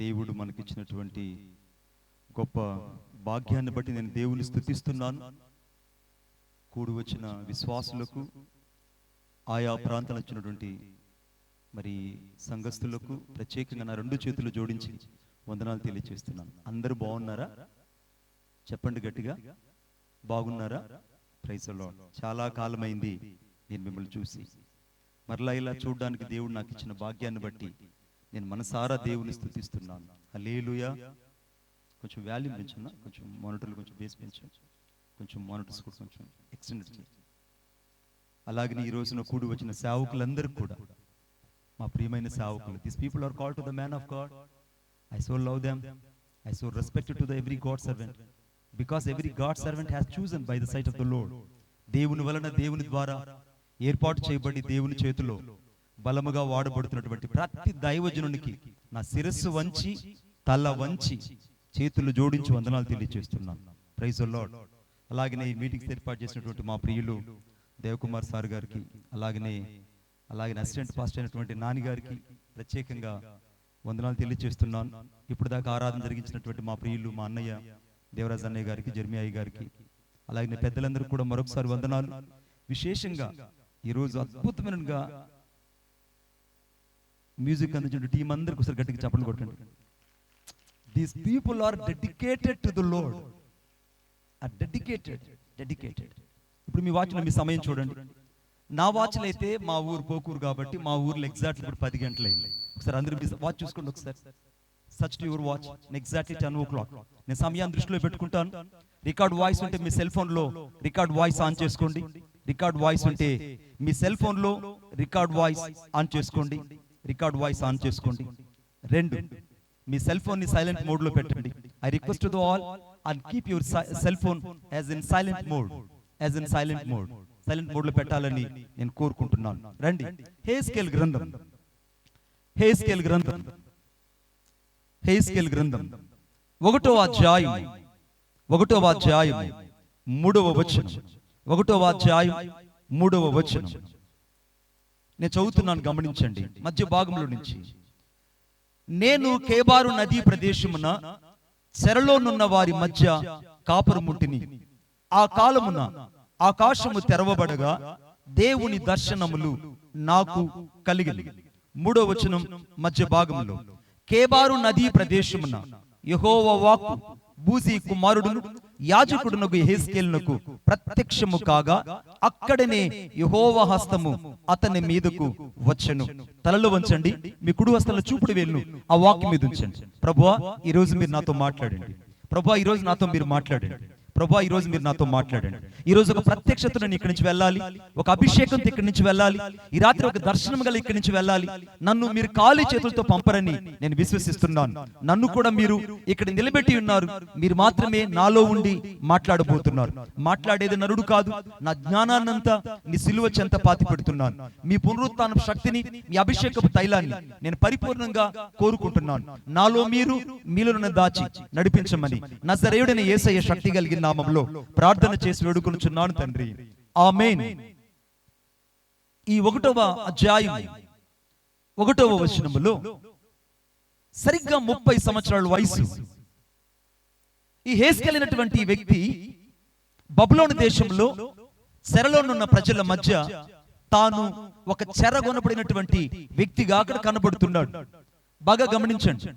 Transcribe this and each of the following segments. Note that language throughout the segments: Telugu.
దేవుడు మనకిచ్చినటువంటి గొప్ప భాగ్యాన్ని బట్టి నేను దేవుని స్తుతిస్తున్నాను. కూడి వచ్చిన విశ్వాసులకు, ఆయా ప్రాంతాలకు వచ్చినటువంటి మరి సంఘస్థులకు ప్రత్యేకంగా నా రెండు చేతులు జోడించి వందనాలు తెలియజేస్తున్నాను. అందరూ బాగున్నారా? చెప్పండి గట్టిగా, బాగున్నారా? Praise the Lord. చాలా కాలమైంది నేను మిమ్మల్ని చూసి. మరలా ఇలా చూడడానికి దేవుడు నాకు ఇచ్చిన భాగ్యాన్ని బట్టి నేను మనసారా దేవుని స్తుతిస్తున్నాను. హల్లెలూయా. కొంచెం వాల్యూమ్ పెంచున్నా, కొంచెం మానిటర్లు కొంచెం బేస్ పెంచు, కొంచెం మానిటర్స్ కూడా కొంచెం ఎక్స్టెండ్ చేయి. అలాగే ఈ రోజున కూడి వచ్చిన సేవకులందరూ కూడా, మా ప్రియమైన సేవకులు, this people are called to the man of God. I so love them, I so respect to the every God servant, because every God servant has chosen by the sight of the Lord. దేవుని వలన, దేవుని ద్వారా ఏర్పాటు చేయబడి దేవుని చేతిలో బలముగా వాడబడుతున్నటువంటి ప్రతి దైవజనునికి నా శిరస్సు వంచి, తల వంచి, చేతులు జోడించి వందనాలు తెలియజేస్తున్నాను. Praise the Lord. అలాగనే ఈ మీటింగ్స్ ఏర్పాటు చేసినటువంటి మా ప్రియులు దేవకుమార్ సార్ గారికి, అలాగనే అసిస్టెంట్ పాస్టర్ అయినటువంటి నాని గారికి ప్రత్యేకంగా వందనాలు తెలియజేస్తున్నాను. ఇప్పుడు దాకా ఆరాధన జరిగించినటువంటి మా ప్రియులు, మా అన్నయ్య దేవరాజ్ అన్నయ్య గారికి, జర్మియాయి గారికి, అలాగే పెద్దలందరూ కూడా మరొకసారి వందనాలు. విశేషంగా ఈరోజు అద్భుతమైనగా మ్యూజిక్ అందించిన టీం అందరికి ఒకసారి గట్టిగా చప్పట్లు కొట్టండి. These people are dedicated to the Lord, are dedicated. ఇప్పుడు మీ వాచ్లో మీ సమయం చూడండి. నా వాచ్లో అయితే మా ఊరు పోకూరు కాబట్టి మా ఊర్లో ఎగ్జాక్ట్లీ ఇప్పుడు 10 గంటలు అయింది. ఒకసారి అందరూ మీ వాచ్ చూసుకోండి ఒకసారి. Such to your watch, exactly 10 o'clock. నేను సమయాన్ని దృష్టిలో పెట్టుకుంటాను. రికార్డ్ వాయిస్ ఉంటే మీ సెల్ ఫోన్లో రికార్డ్ వాయిస్ ఆన్ చేసుకోండి. రికార్డ్ వాయిస్ ఉంటే మీ సెల్ ఫోన్లో రికార్డ్ వాయిస్ ఆన్ చేసుకోండి. రికార్డ్ వాయిస్ ఆన్ చేసుకోండి. 2, మీ సెల్ ఫోన్ ని సైలెంట్ మోడ్ లో పెట్టండి. I request to all and keep your cell phone as in silent mode, silent mode లో పెట్టాలని నేను కోరుకుంటున్నాను. రండి. హెస్కేల్ గ్రంథం 1వ అధ్యాయం 3వ వచనం. 1వ అధ్యాయం 3వ వచనం నేను చదువుతున్నాను, గమనించండి. మధ్య భాగంలో నుంచి, నేను కేబారు నదీ ప్రదేశమున చెరలోనున్న వారి మధ్య కాపురముంటిని. ఆ కాలమున ఆకాశము తెరవబడగా దేవుని దర్శనములు నాకు కలిగిన. 3వ వచనం మధ్య భాగంలో, కేబారు నదీ ప్రదేశమున యెహోవా వాక్కు బూజీ కుమారుడును యాజకుడునకు యెహెజ్కేలునకు ప్రత్యక్షము కాగా అక్కడనే యెహోవా హస్తము అతని మీదకు వచ్చెను. తలలు వంచండి, మీ కుడి హస్తంలో చూపుడు వేలును ఆ వాక్యం మీద ఉంచండి. ప్రభువా, ఈ రోజు మీరు నాతో మాట్లాడండి. ప్రభువా, ఈ రోజు నాతో మీరు మాట్లాడండి. ప్రభువా, ఈ రోజు మీరు నాతో మాట్లాడండి. ఈ రోజు ఒక ప్రత్యక్షతను ఇక్కడి నుంచి వెళ్ళాలి, ఒక అభిషేకంతో ఇక్కడి నుంచి వెళ్ళాలి, ఈ రాత్రి ఒక దర్శనం గల ఇక్కడి నుంచి వెళ్ళాలి. నన్ను మీరు ఖాళీ చేతులతో పంపరని నేను విశ్వసిస్తున్నాను. నన్ను కూడా మీరు ఇక్కడ నిలబెట్టి ఉన్నారు. మీరు మాత్రమే నాలో ఉండి మాట్లాడబోతున్నారు. మాట్లాడేది నరుడు కాదు, నా జ్ఞానాన్నంతా నీ సిలువ చెంత పాతి పెడుతున్నాను. మీ పునరుత్థాన శక్తిని, మీ అభిషేకపు తైలాన్ని నేను పరిపూర్ణంగా కోరుకుంటున్నాను. నాలో మీరు, మీలో నన్ను దాచి నడిపించమని నజరేయుడైన యేసయ్య శక్తి కలిగిన నామములో ప్రార్థన చేసి వేడుకొనుచున్నాను తండ్రి, ఆమేన్. ఈ 1వ అధ్యాయం 1వ వచనములో సరిగ్గా 30 సంవత్సరాల వయసు ఈ హెస్కేలైనటువంటి వ్యక్తి బబులోను దేశంలో చెరలోనున్న ప్రజల మధ్య తాను ఒక చెరగొనబడినటువంటి వ్యక్తిగా అక్కడ కనబడుతున్నాడు. బాగా గమనించండి.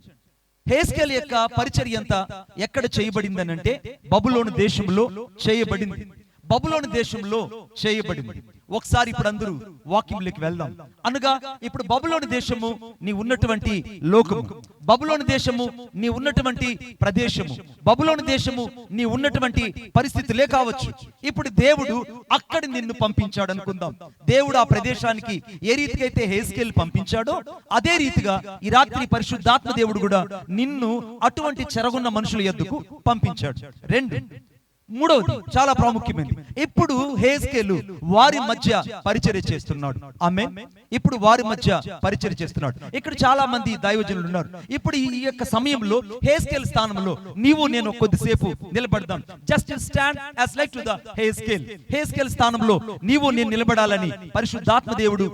హెస్కేల్ యొక్క పరిచర్య అంతా ఎక్కడ చేయబడింది అంటే బబులోను దేశంలో చేయబడింది. బబులోను దేశంలో చేయబడింది. ఒకసారి ఇప్పుడు అందరూ వాక్యంలోకి వెళ్దాం. అనగా ఇప్పుడు బబులోను దేశము నీ ఉన్నటువంటి లోకము, బబులోను దేశము నీ ఉన్నటువంటి ప్రదేశము, బబులోను దేశము నీ ఉన్నటువంటి పరిస్థితులే కావచ్చు. ఇప్పుడు దేవుడు అక్కడి నిన్ను పంపించాడు అనుకుందాం. దేవుడు ఆ ప్రదేశానికి ఏ రీతిగా అయితే హెస్కేల్ పంపించాడో అదే రీతిగా ఈ రాత్రి పరిశుద్ధాత్మ దేవుడు కూడా నిన్ను అటువంటి చెరగున్న మనుషుల యొద్దకు పంపించాడు. 2, మూడవది చాలా ప్రాముఖ్యమైనది, ఇప్పుడు హెజ్కేలు వారి మధ్య పరిచర్య చేస్తున్నాడు. ఆమేన్. ఇప్పుడు వారి మధ్య పరిచర్య చేస్తున్నాడు. ఇక్కడ చాలా మంది దైవజనులు ఉన్నారు. ఇప్పుడు ఈ యొక్క సమయంలో హెజ్కేలు స్థానంలో నీవు నేను కొద్దిసేపు నిలబడదాం. Just stand as like to the Ezekiel. Ezekiel స్థానంలో నీవు నేను నిలబడాలని పరిశుద్ధాత్మ దేవుడు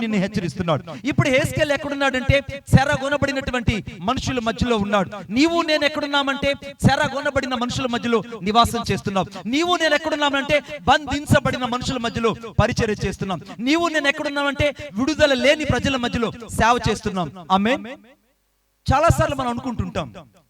నిన్ను హెచ్చరిస్తున్నాడు. ఇప్పుడు హెజ్కేలు ఎక్కడున్నాడంటే చెరగొనబడినటువంటి మనుషుల మధ్యలో ఉన్నాడు. నీవు నేను ఎక్కడున్నామంటే చెరగొనబడిన మనుషుల మధ్యలో నివాసం చేస్తున్నాం. నీవు నేను ఎక్కడున్నామంటే బంధించబడిన మనుషుల మధ్యలో పరిచర్య చేస్తున్నాం. నీవు నేను ఎక్కడున్నామంటే విడుదల లేని ప్రజల మధ్యలో సేవ చేస్తున్నాం. ఆమేన్. చాలా సార్లు మనం అనుకుంటుంటాం,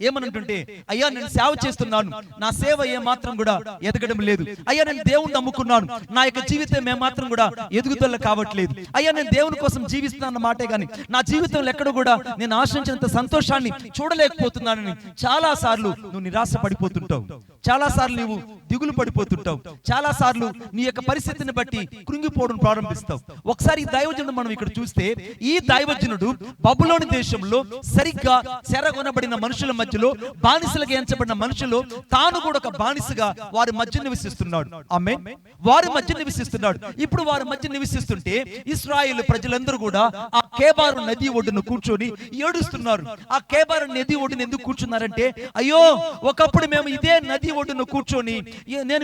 ఏమనుంటుంటే, అయ్యా నేను సేవ చేస్తున్నాను, నా సేవ ఏమాత్రం కూడా ఎదగడం లేదు. అయ్యా నేను దేవుణ్ణి నమ్ముకున్నాను, నా యొక్క జీవితం ఏమాత్రం కూడా ఎదుగుదల కావట్లేదు. అయ్యా నేను దేవుని కోసం జీవిస్తున్నాను మాటే గాని నా జీవితంలో ఎక్కడ కూడా నేను ఆశించినంత సంతోషాన్ని చూడలేకపోతున్నానని చాలా సార్లు నువ్వు నిరాశ పడిపోతుంటావు. చాలా సార్లు నువ్వు దిగులు పడిపోతుంటావు. చాలా సార్లు నీ యొక్క పరిస్థితిని బట్టి కృంగిపోవడం ప్రారంభిస్తావు. ఒకసారి ఈ దైవజనుడు మనం ఇక్కడ చూస్తే, ఈ దైవజనుడు బబులోను దేశంలో సరిగ్గా చెరగొనబడిన మనుషుల మధ్యలో, బానిసలుగా ఎంచబడిన మనుషులు, తాను కూడా ఒక బానిసగా వారి మధ్య నివసిస్తున్నాడు. ఆమేన్. వారి మధ్య నివసిస్తున్నాడు. ఇప్పుడు వారి మధ్య నివసిస్తుంటే ఇశ్రాయేలు ప్రజలందరూ కూడా ఆ కేబారు నది ఒడ్డును కూర్చొని ఏడుస్తున్నారు. ఆ కేబారు నది ఒడ్డును ఎందుకు కూర్చున్నారంటే, అయ్యో ఒకప్పుడు మేము ఇదే నది ఒడ్డును కూర్చొని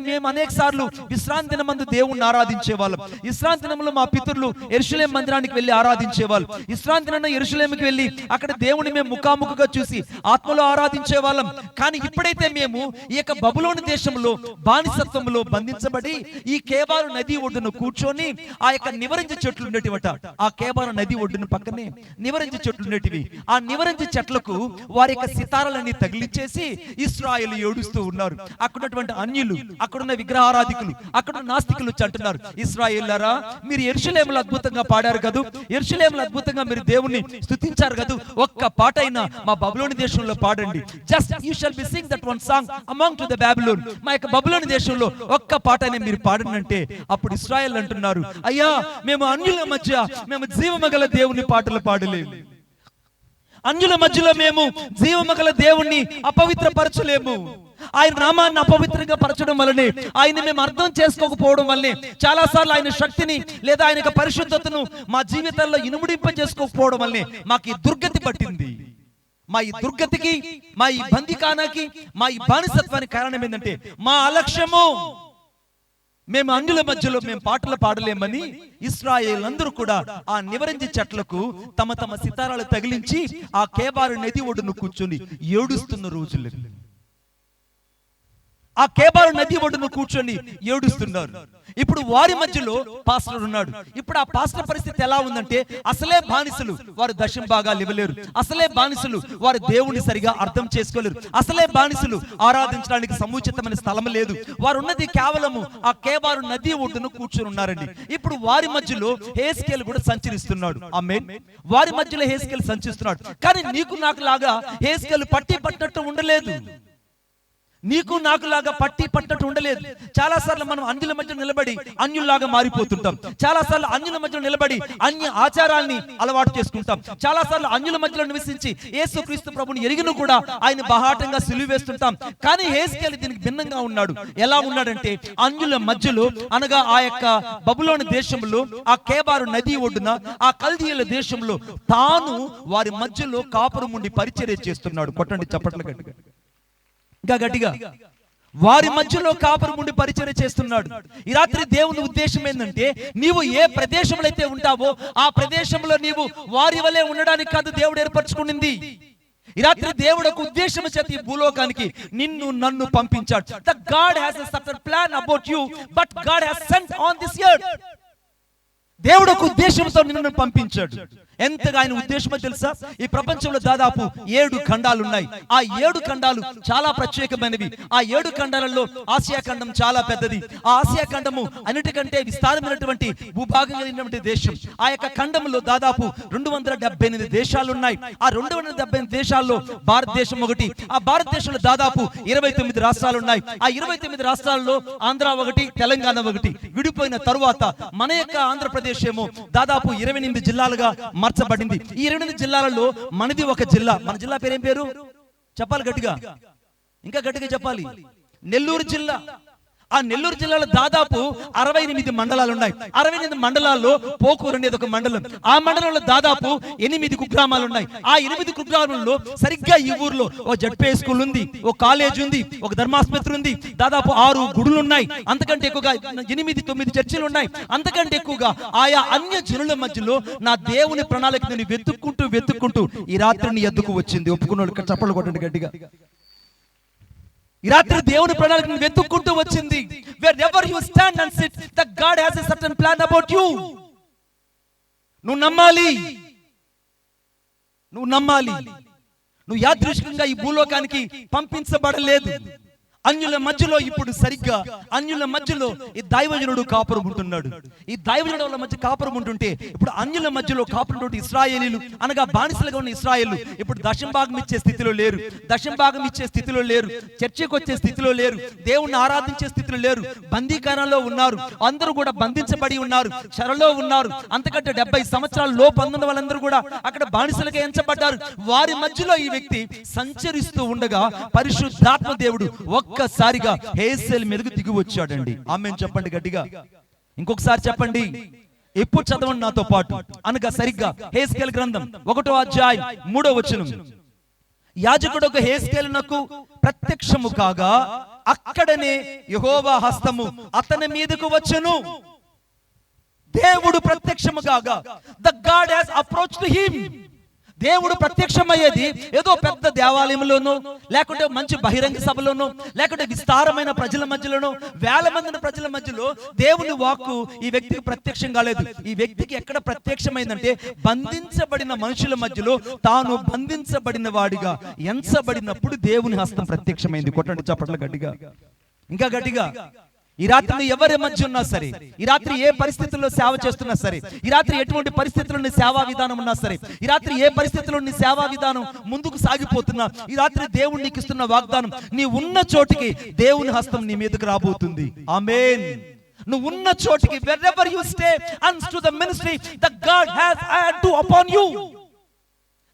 మేము అనేక సార్లు విశ్రాంతి దినమందు దేవుణ్ణి ఆరాధించే వాళ్ళం. విశ్రాంతి దినంలో మా పితరులు యెరూషలేము మందిరానికి వెళ్లి ఆరాధించే వాళ్ళు. విశ్రాంతి దినం యెరూషలేముకి వెళ్లి అక్కడ దేవుని మేము ముఖాముఖిగా చూసి ఆత్మలో ఆరాధించే వాళ్ళం. కానీ ఇప్పుడైతే మేము ఈ యొక్క బబులోను దేశంలో బానిసత్వంలో బంధించబడి ఈ కేబారు నది ఒడ్డును కూర్చొని ఆ యొక్క నివరించ చెట్లు ఉండేటివట. ఆ కేబారు నది ఒడ్డును పక్కనే నివరించ చెట్లు ఉండేటివి. ఆ నివరించ చెట్లకు వారి యొక్క సితారాలన్నీ తగిలించేసి ఇశ్రాయేలు ఏడుస్తూ ఉన్నారు. అక్కడున్నటువంటి అన్యులు, అక్కడున్న విగ్రహారాధికులు, అక్కడ నాస్తికులు అంటున్నారు, ఇశ్రాయేలులారా మీరు యెరూషలేములో అద్భుతంగా పాడారు కదా, యెరూషలేములో అద్భుతంగా మీరు దేవుణ్ణి స్తుతించారు కదా, ఒక్క పాట అయినా మా బబులోను దేశంలో పాడండి. Just you shall be Singh that one song among to the Babylon. మా యొక్క బబులోను దేశంలో ఒక్క పాట అయినా మీరు పాడండి అంటే, అప్పుడు ఇశ్రాయేలు అంటున్నారు, అయ్యా మేము అన్యుల మధ్య మేము జీవమగల దేవుని పాటలు పాడలేము. అన్యుల మధ్యలో మేము జీవమగల దేవుణ్ణి అపవిత్రపరచలేము. ఆయన నామాన్ని అపవిత్రంగా పరచడం వల్లనే, ఆయన మేము అర్థం చేసుకోకపోవడం వల్లనే, చాలా సార్లు ఆయన శక్తిని లేదా ఆయన యొక్క పరిశుద్ధతను మా జీవితాల్లో ఇనుముడింప చేసుకోకపోవడం వల్లనే మాకు ఈ దుర్గతి పట్టింది. మా ఈ దుర్గతికి, మా ఈ బందికానాకి, మా ఈ బానిసత్వానికి కారణం ఏంటంటే మా అలక్ష్యము. మేము అన్యుల మధ్యలో మేము పాటలు పాడలేమని ఇశ్రాయేలందరూ కూడా ఆ నివరించే చెట్లకు తమ తమ సితారాలు తగిలించి ఆ కేబారు నది ఒడ్డును కూర్చొని ఏడుస్తున్న రోజులు. ఆ కేబారు నది ఒడ్డును కూర్చొని ఏడుస్తున్నారు. ఇప్పుడు వారి మధ్యలో పాస్టర్ ఉన్నాడు. ఇప్పుడు ఆ పాస్టర్ పరిస్థితి ఎలా ఉందంటే, అసలే బానిసలు, వారు దశమ భాగాలు ఇవ్వలేరు. అసలే బానిసలు, వారు దేవుని సరిగా అర్థం చేసుకోలేరు. అసలే బానిసలు ఆరాధించడానికి సముచితమైన స్థలం లేదు. వారు ఉన్నది కేవలము ఆ కేబారు నది ఒడ్డును కూర్చొని ఉన్నారండి. ఇప్పుడు వారి మధ్యలో హెజ్కేలు కూడా సంచరిస్తున్నాడు. ఆమేన్. వారి మధ్యలో హెజ్కేలు సంచరిస్తున్నాడు. కానీ నీకు నాకు లాగా హెజ్కేలు పట్టినట్టు ఉండలేదు. నీకు నాకు లాగా పట్టినట్టు ఉండలేదు. చాలా సార్లు మనం అన్యుల మధ్య నిలబడి అన్యుల్లాగా మారిపోతుంటాం. చాలా సార్లు అన్యుల మధ్యలో నిలబడి అన్య ఆచారాల్ని అలవాటు చేసుకుంటాం. చాలా సార్లు అన్యుల మధ్యలో నివసించి యేసుక్రీస్తు ప్రభుని ఎరిగిన కూడా ఆయన బహాటంగా సిలువ వేస్తుంటాం. కానీ హెజ్కేలు దీనికి భిన్నంగా ఉన్నాడు. ఎలా ఉన్నాడంటే, అన్యుల మధ్యలో అనగా ఆ యొక్క బబులోను దేశంలో ఆ కేబారు నది ఒడ్డున ఆ కల్దీయుల దేశంలో తాను వారి మధ్యలో కాపురం ఉండి పరిచర్య చేస్తున్నాడు. కొట్టండి చప్పట్ల గట్టిగా, ఇంకా గట్టిగా. వారి మధ్యలో కాపురం ఉండి పరిచర్య చేస్తున్నాడు. ఈ రాత్రి దేవుని ఉద్దేశం ఏంటంటే, నీవు ఏ ప్రదేశంలో అయితే ఉంటావో ఆ ప్రదేశంలో నీవు వారి వలె ఉండడానికి కాదు దేవుడు ఏర్పరచుకునింది. ఈ రాత్రి దేవుడు ఒక ఉద్దేశం చేత ఈ భూలోకానికి నిన్ను నన్ను పంపించాడు. The God has a certain plan about you, but God has sent on this earth. దేవుడు ఒక ఉద్దేశంతో నిన్ను పంపించాడు. ఎంతగా ఆయన ఉద్దేశమో తెలుసా? ఈ ప్రపంచంలో దాదాపు 7 ఖండాలు ఉన్నాయి. ఆ 7 ఖండాలు చాలా ప్రత్యేకమైనవి. ఆ 7 ఖండాలలో ఆసియా ఖండం చాలా పెద్దది. ఆ ఆసియా ఖండము అన్నిటికంటే విస్తారమైనటువంటి భూభాగం కలిగినటువంటి దేశం. ఆ యొక్క ఖండంలో దాదాపు 278 దేశాలు ఉన్నాయి. ఆ 278 దేశాల్లో భారతదేశం ఒకటి. ఆ భారతదేశంలో దాదాపు 29 రాష్ట్రాలు ఉన్నాయి. ఆ 29 రాష్ట్రాల్లో ఆంధ్ర ఒకటి, తెలంగాణ ఒకటి. విడిపోయిన తరువాత మన యొక్క ఆంధ్రప్రదేశ్ ఏమో దాదాపు 28 జిల్లాలుగా మార్చబడింది. ఈ 28 జిల్లాలలో మనది ఒక జిల్లా. మన జిల్లా పేరేం పేరు చెప్పాలి? గట్టిగా, ఇంకా గట్టిగా చెప్పాలి. నెల్లూరు జిల్లా. ఆ నెల్లూరు జిల్లాలో దాదాపు 68 మండలాలు ఉన్నాయి. 68 మండలాల్లో పోకూరు అనేది ఒక మండలం. ఆ మండలంలో దాదాపు 8 కుగ్రామాలు ఉన్నాయి. ఆ 8 కుగ్రామాల్లో సరిగ్గా ఈ ఊర్లో ఓ జడ్పీ స్కూల్ ఉంది, ఓ కాలేజ్ ఉంది, ఒక ధర్మాసుపత్రి ఉంది, దాదాపు 6 గుడులు ఉన్నాయి, అంతకంటే ఎక్కువగా 8-9 చర్చిలు ఉన్నాయి. అంతకంటే ఎక్కువగా ఆయా అన్య జనుల మధ్యలో నా దేవుని ప్రణాళిక నేను వెతుక్కుంటూ ఈ రాత్రి నీ ఎద్దుకు వచ్చింది. ఒప్పుకున్న చప్పట్లు కొట్టండి గట్టిగా. ఈ రాత్రి దేవుని ప్రణాళికను వెతుక్కుంటూ వచ్చింది. Wherever you stand and sit, that God has a certain plan about you. నువ్వు నమ్మాలి. నువ్వు యాదృచ్ఛికంగా ఈ భూలోకానికి పంపించబడలేదు. అన్యుల మధ్యలో ఇప్పుడు సరిగ్గా అన్యుల మధ్యలో ఈ దైవజనుడు కాపురం ఉంటున్నాడు. ఈ దైవజనుల మధ్య కాపురం ఉంటుంటే ఇప్పుడు అన్యుల మధ్యలో కాపురం ఉంటే ఇశ్రాయేలీలు అనగా బానిసలుగా ఉన్న ఇశ్రాయేలు ఇప్పుడు దశంభాగం ఇచ్చే స్థితిలో లేరు, చర్చికి వచ్చే స్థితిలో లేరు, దేవుణ్ణి ఆరాధించే స్థితిలో లేరు, బందీకారంలో ఉన్నారు. అందరూ కూడా బంధించబడి ఉన్నారు, చెరలో ఉన్నారు. అంతకంటే 70 సంవత్సరాల లోపు అందున్న వాళ్ళందరూ కూడా అక్కడ బానిసలుగా ఎంచబడ్డారు. వారి మధ్యలో ఈ వ్యక్తి సంచరిస్తూ ఉండగా పరిశుద్ధాత్మ దేవుడు ఒక్కసారిగా హేస్కేలు మీదకు దిగి వచ్చాడండి. ఆమేన్ చెప్పండి గట్టిగా. ఇంకొకసారి చెప్పండి, ఎప్పుడు చదవండి నాతో పాటు. అనగా సరిగ్గా హేస్కేలు గ్రంథం 1వ అధ్యాయం 3వ వచనం. యాజకుడు ఒక హేస్కేలునకు ప్రత్యక్షము కాగా అక్కడనే యెహోవా హస్తము అతని మీదకు వచ్చెను. దేవుడు ప్రత్యక్షము కాగా, the God has approached him. దేవుడు ప్రత్యక్షమయ్యేది ఏదో పెద్ద దేవాలయంలోనో, లేకుంటే మంచి బహిరంగ సభలోనో, లేకుంటే విస్తారమైన ప్రజల మధ్యలోనో, వేల మంది ప్రజల మధ్యలో దేవుని వాక్కు ఈ వ్యక్తికి ప్రత్యక్షం కాలేదు. ఈ వ్యక్తికి ఎక్కడ ప్రత్యక్షమైందంటే బంధించబడిన మనుషుల మధ్యలో తాను బంధించబడిన వాడిగా ఎంచబడినప్పుడు దేవుని హస్తం ప్రత్యక్షమైంది. కొట్టండి చప్పట్లు గట్టిగా, ఇంకా గట్టిగా. ఈ రాత్రి ఎవరి మధ్య ఉన్నా సరే, ఈ రాత్రి ఏ పరిస్థితుల్లో సేవ చేస్తున్నా సరే, ఈ రాత్రి ఎటువంటి పరిస్థితుల్లో సేవా విధానం ఉన్నా సరే, ఈ రాత్రి ఏ పరిస్థితుల్లో నీ సేవా విధానం ముందుకు సాగిపోతున్నా, ఈ రాత్రి దేవుడు నీకు ఇస్తున్న వాగ్దానం, నీ ఉన్న చోటికి దేవుని హస్తం నీ మీదకి రాబోతుంది. ఆమేన్. నువ్వు ఉన్న చోటికి, wherever you stay and to the ministry that God has added to upon you,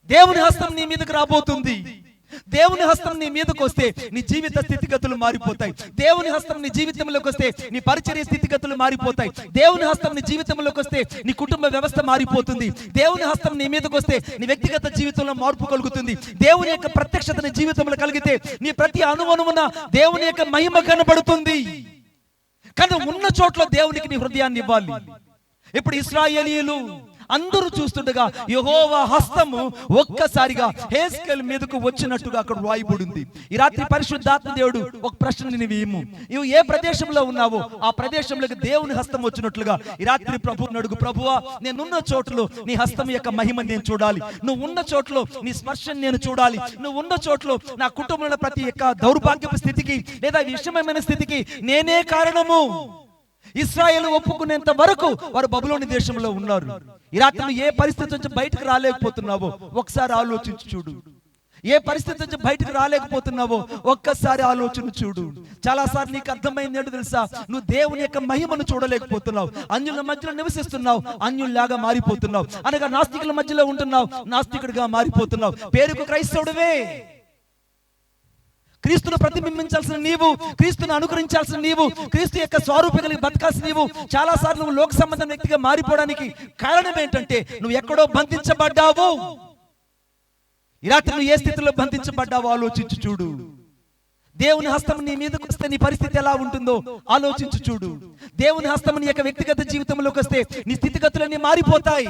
దేవుని హస్తం నీ మీదకి రాబోతుంది. దేవుని హస్తం నీ మీదకి వస్తే నీ జీవిత స్థితిగతులు మారిపోతాయి. దేవుని హస్తం నీ జీవితంలోకి వస్తే నీ పరిచర్య స్థితిగతులు మారిపోతాయి. దేవుని హస్తం నీ జీవితంలోకి వస్తే నీ కుటుంబ వ్యవస్థ మారిపోతుంది. దేవుని హస్తం నీ మీదకి వస్తే నీ వ్యక్తిగత జీవితంలో మార్పు కలుగుతుంది. దేవుని యొక్క ప్రత్యక్షత నీ జీవితంలో కలిగితే నీ ప్రతి అణువణువున దేవుని యొక్క మహిమ కనబడుతుంది. కానీ ఉన్న చోట్ల దేవునికి నీ హృదయాన్ని ఇవ్వాలి. ఇప్పుడు ఇశ్రాయేలీయులు అందరూ చూస్తుండగా యెహోవా హస్తము ఒక్కసారిగా హేస్కేలు మీదకు వచ్చినట్టుగా అక్కడ రాయబడింది. ఈ రాత్రి పరిశుద్ధాత్మ దేవుడు ఒక ప్రశ్న నీవు ఏ ప్రదేశంలో ఉన్నావో ఆ ప్రదేశంలోకి దేవుని హస్తం వచ్చినట్లుగా ఈ రాత్రి ప్రభువుని అడుగు. ప్రభువా, నేనున్న చోటులో నీ హస్తం యొక్క మహిమ నేను చూడాలి. నువ్వు ఉన్న చోట్లో నీ స్పర్శను నేను చూడాలి. నువ్వు ఉన్న చోట్లో నా కుటుంబంలో ప్రతి యొక్క దౌర్భాగ్యపు స్థితికి లేదా విషమమైన స్థితికి నేనే కారణము. ఇశ్రాయేలు ఒప్పుకునేంత వరకు వారు బబులోని దేశంలో ఉన్నారు. ఈ రాత్రి ఏ పరిస్థితి నుంచి బయటకు రాలేకపోతున్నావో ఒకసారి ఆలోచించి చూడు. ఏ పరిస్థితి నుంచి బయటకు రాలేకపోతున్నావో ఒక్కసారి ఆలోచన చూడు. చాలా సార్లు నీకు అర్థమైంది ఏంటో తెలుసా? నువ్వు దేవుని యొక్క మహిమను చూడలేకపోతున్నావు. అన్యుల మధ్యలో నివసిస్తున్నావు, అన్యుల్లాగా మారిపోతున్నావు. అనగా నాస్తికుల మధ్యలో ఉంటున్నావు, నాస్తికుడిగా మారిపోతున్నావు. పేరుకు క్రైస్తవుడివే. క్రీస్తును ప్రతిబింబించాల్సిన నీవు, క్రీస్తును అనుకరించాల్సిన నీవు, క్రీస్తు యొక్క స్వరూపం కలిగి బతకాల్సిన నీవు చాలా సార్లు నువ్వు లోక సంబంధం వ్యక్తిగా మారిపోవడానికి కారణం ఏంటంటే నువ్వు ఎక్కడో బంధించబడ్డావు. ఈ రాత్రి నువ్వు ఏ స్థితిలో బంధించబడ్డావో ఆలోచించి చూడు. దేవుని హస్తం నీ మీదకి వస్తే నీ పరిస్థితి ఎలా ఉంటుందో ఆలోచించి చూడు. దేవుని హస్తం నీ యొక్క వ్యక్తిగత జీవితంలోకి వస్తే నీ స్థితిగతులన్నీ మారిపోతాయి.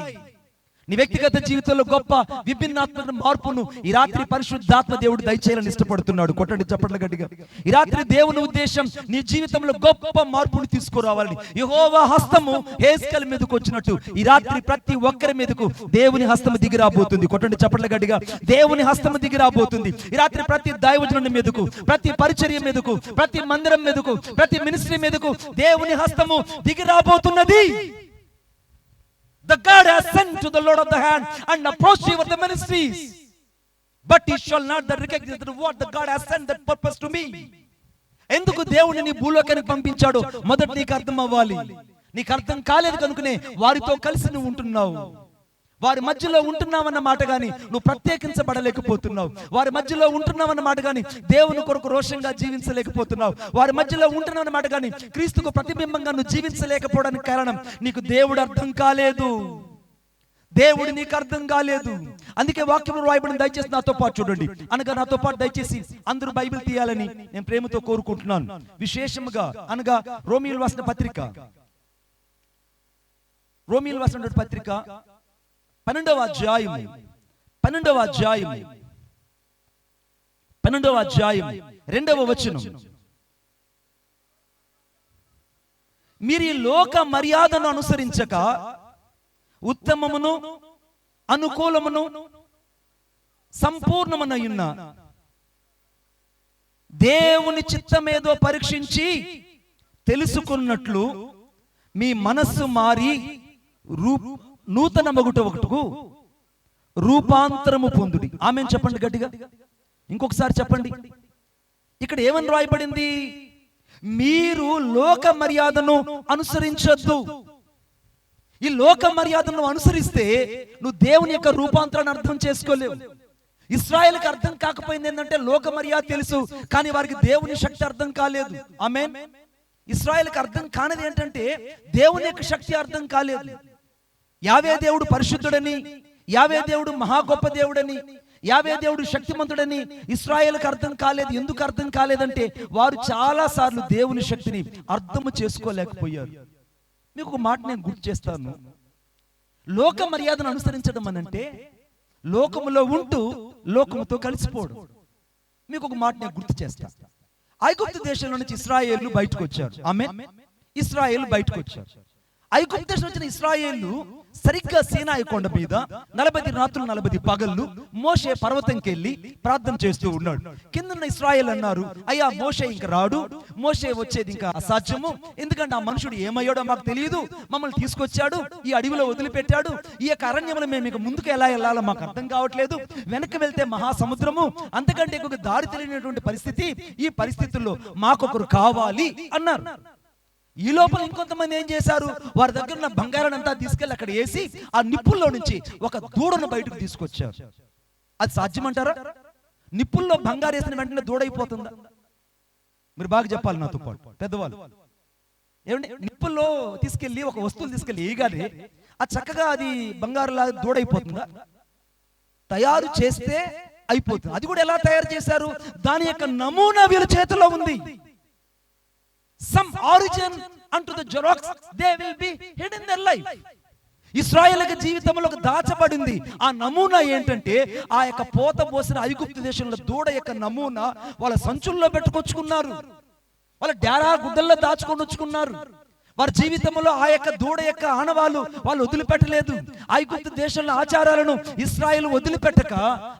నీ వ్యక్తిగత జీవితంలో గొప్ప విభిన్నాత్మక మార్పును ఈ రాత్రి పరిశుద్ధాత్మ దేవుడు దయచేయాలని ఇష్టపడుతున్నాడు. కొట్టండి చప్పట్ల గట్టిగా. ఈ రాత్రి దేవుని ఉద్దేశం నీ జీవితంలో గొప్ప మార్పును తీసుకురావాలని. యెహోవా హస్తము హేస్కేలు మీదకు వచ్చినట్టు ఈ రాత్రి ప్రతి ఒక్కరి మీదకు దేవుని హస్తము దిగి రాబోతుంది. కొట్టండి చప్పట్ల గట్టిగా. దేవుని హస్తము దిగి రాబోతుంది. ఈ రాత్రి ప్రతి దైవజనుని మీదకు, ప్రతి పరిచర్య మీదకు, ప్రతి మందిరం మీదకు, ప్రతి మినిస్ట్రీ మీదకు దేవుని హస్తము దిగి రాబోతున్నది. The God has sent to the Lord of the hand and approached you with the ministries, but he shall not recognize that what the God has sent that purpose to me. ఎందుకు దేవుని నీ భూలోకానికి పంపించాడో మొదట నీకు అర్థం అవ్వాలి. నీకు అర్థం కాలేదు కనుకనే వారితో కలిసి నువ్వు ఉంటున్నావు. వారి మధ్యలో ఉంటున్నావన్న మాట కానీ నువ్వు ప్రత్యేకించబడలేకపోతున్నావు. వారి మధ్యలో ఉంటున్నావన్న మాట కానీ దేవుని కొరకు రోషంగా జీవించలేకపోతున్నావు. వారి మధ్యలో ఉంటున్నావన్న మాట కానీ క్రీస్తుకు ప్రతిబింబంగా నువ్వు జీవించలేకపోవడానికి కారణం నీకు దేవుడు అర్థం కాలేదు. దేవుడు నీకు అర్థం కాలేదు. అందుకే వాక్యంలో రాయబడిన, దయచేసి నాతో పాటు చూడండి. అనగా నాతో పాటు దయచేసి అందరూ బైబిల్ తీయాలని నేను ప్రేమతో కోరుకుంటున్నాను. విశేషముగా అనగా రోమీయులు రాసిన పత్రిక 12వ అధ్యాయం 2వ వచనం. మీరు ఈ లోక మర్యాదను అనుసరించక ఉత్తమమును అనుకూలమును సంపూర్ణమునయున్న దేవుని చిత్తమేదో పరీక్షించి తెలుసుకున్నట్లు మీ మనస్సు మారి నూతన మగుటకు రూపాంతరము పొందుడి. ఆమెన్ చెప్పండి గట్టిగా, ఇంకొకసారి చెప్పండి. ఇక్కడ ఏమని రాయబడింది? మీరు లోక మర్యాదను అనుసరించొద్దు. ఈ లోక మర్యాదను అనుసరిస్తే నువ్వు దేవుని యొక్క రూపాంతరాన్ని అర్థం చేసుకోలేవు. ఇశ్రాయేలుకి అర్థం కాకపోయింది ఏంటంటే లోక మర్యాద తెలుసు, కానీ వారికి దేవుని శక్తి అర్థం కాలేదు. ఆమేన్. ఇశ్రాయేలుకి అర్థం కానిది ఏంటంటే దేవుని యొక్క శక్తి అర్థం కాలేదు. యావే దేవుడు పరిశుద్ధుడని, యావే దేవుడు మహా గొప్ప దేవుడని, యావే దేవుడు శక్తిమంతుడని ఇశ్రాయేలుకి అర్థం కాలేదు. ఎందుకు అర్థం కాలేదంటే వారు చాలా సార్లు దేవుని శక్తిని అర్థము చేసుకోలేకపోయారు. మీకు ఒక మాట నేను గుర్తు చేస్తాను. లోక మర్యాదను అనుసరించడం అనంటే లోకములో ఉంటూ లోకముతో కలిసిపోవడం. మీకు ఒక మాట నేను గుర్తు చేస్తాను. ఐగుప్తు దేశంలో నుంచి ఇశ్రాయేలు బయటకు వచ్చారు. ఆమేన్. ఇశ్రాయేలు బయటకు వచ్చారు. ఐగుప్తు దేశం వచ్చిన ఇశ్రాయేలు సరిగ్గా సీనాయి కొండ మీద 40 రాత్రులు 40 పగళ్ళు మోషే పర్వతంకి వెళ్ళి ప్రార్థన చేస్తూ ఉన్నాడు. కింద ఇశ్రాయేలు అన్నారు, అయ్యా మోషే ఇంకా రాడు, మోషే వచ్చేది ఇంకా అసాధ్యము, ఎందుకంటే ఆ మనుషుడు ఏమయ్యాడో మాకు తెలియదు, మమ్మల్ని తీసుకొచ్చాడు, ఈ అడవిలో వదిలిపెట్టాడు, ఈ యొక్క అరణ్యంలో మేము ఇక ముందుకు ఎలా వెళ్ళాలో మాకు అర్థం కావట్లేదు, వెనక్కి వెళ్తే మహాసముద్రము, అంతకంటే ఇంకొక దారి తెలియనటువంటి పరిస్థితి, ఈ పరిస్థితుల్లో మాకొకరు కావాలి అన్నారు. ఈ లోపల ఇంకొంతమంది ఏం చేశారు? వారి దగ్గర ఉన్న బంగారాన్ని అంతా తీసుకెళ్లి అక్కడ వేసి ఆ నిప్పుల్లో నుంచి ఒక దూడను బయటకు తీసుకొచ్చారు. అది సాధ్యమంటారా? నిప్పుల్లో బంగారు వేసిన వెంటనే దూడైపోతుందా? మీరు బాగా చెప్పాలి నాతో పాటు పెద్దవాళ్ళు. ఏమంటే నిప్పుల్లో తీసుకెళ్లి ఒక వస్తువులు తీసుకెళ్లి వేయగానే అది చక్కగా అది బంగారులా దూడైపోతుందా? తయారు చేస్తే అయిపోతుంది. అది కూడా ఎలా తయారు చేశారు? దాని యొక్క నమూనా వీళ్ళ చేతిలో ఉంది. Some origin unto the Xerox, they will be hidden in their life. ఇశ్రాయేలు జీవితంలో ఒక దాచబడింది. ఆ నమూనా ఏంటంటే ఆ యొక్క పోత పోసిన ఐగుప్తు దేశంలో దూడ యొక్క నమూనా వాళ్ళ సంచుల్లో పెట్టుకొచ్చుకున్నారు, వాళ్ళ డేరా గుడ్డల్లో దాచుకొని వచ్చుకున్నారు. వారి జీవితంలో ఆ యొక్క దూడ యొక్క ఆనవాళ్ళు వాళ్ళు వదిలిపెట్టలేదు. ఐగుప్తు దేశంలో ఆచారాలను ఇశ్రాయేలు వదిలిపెట్టక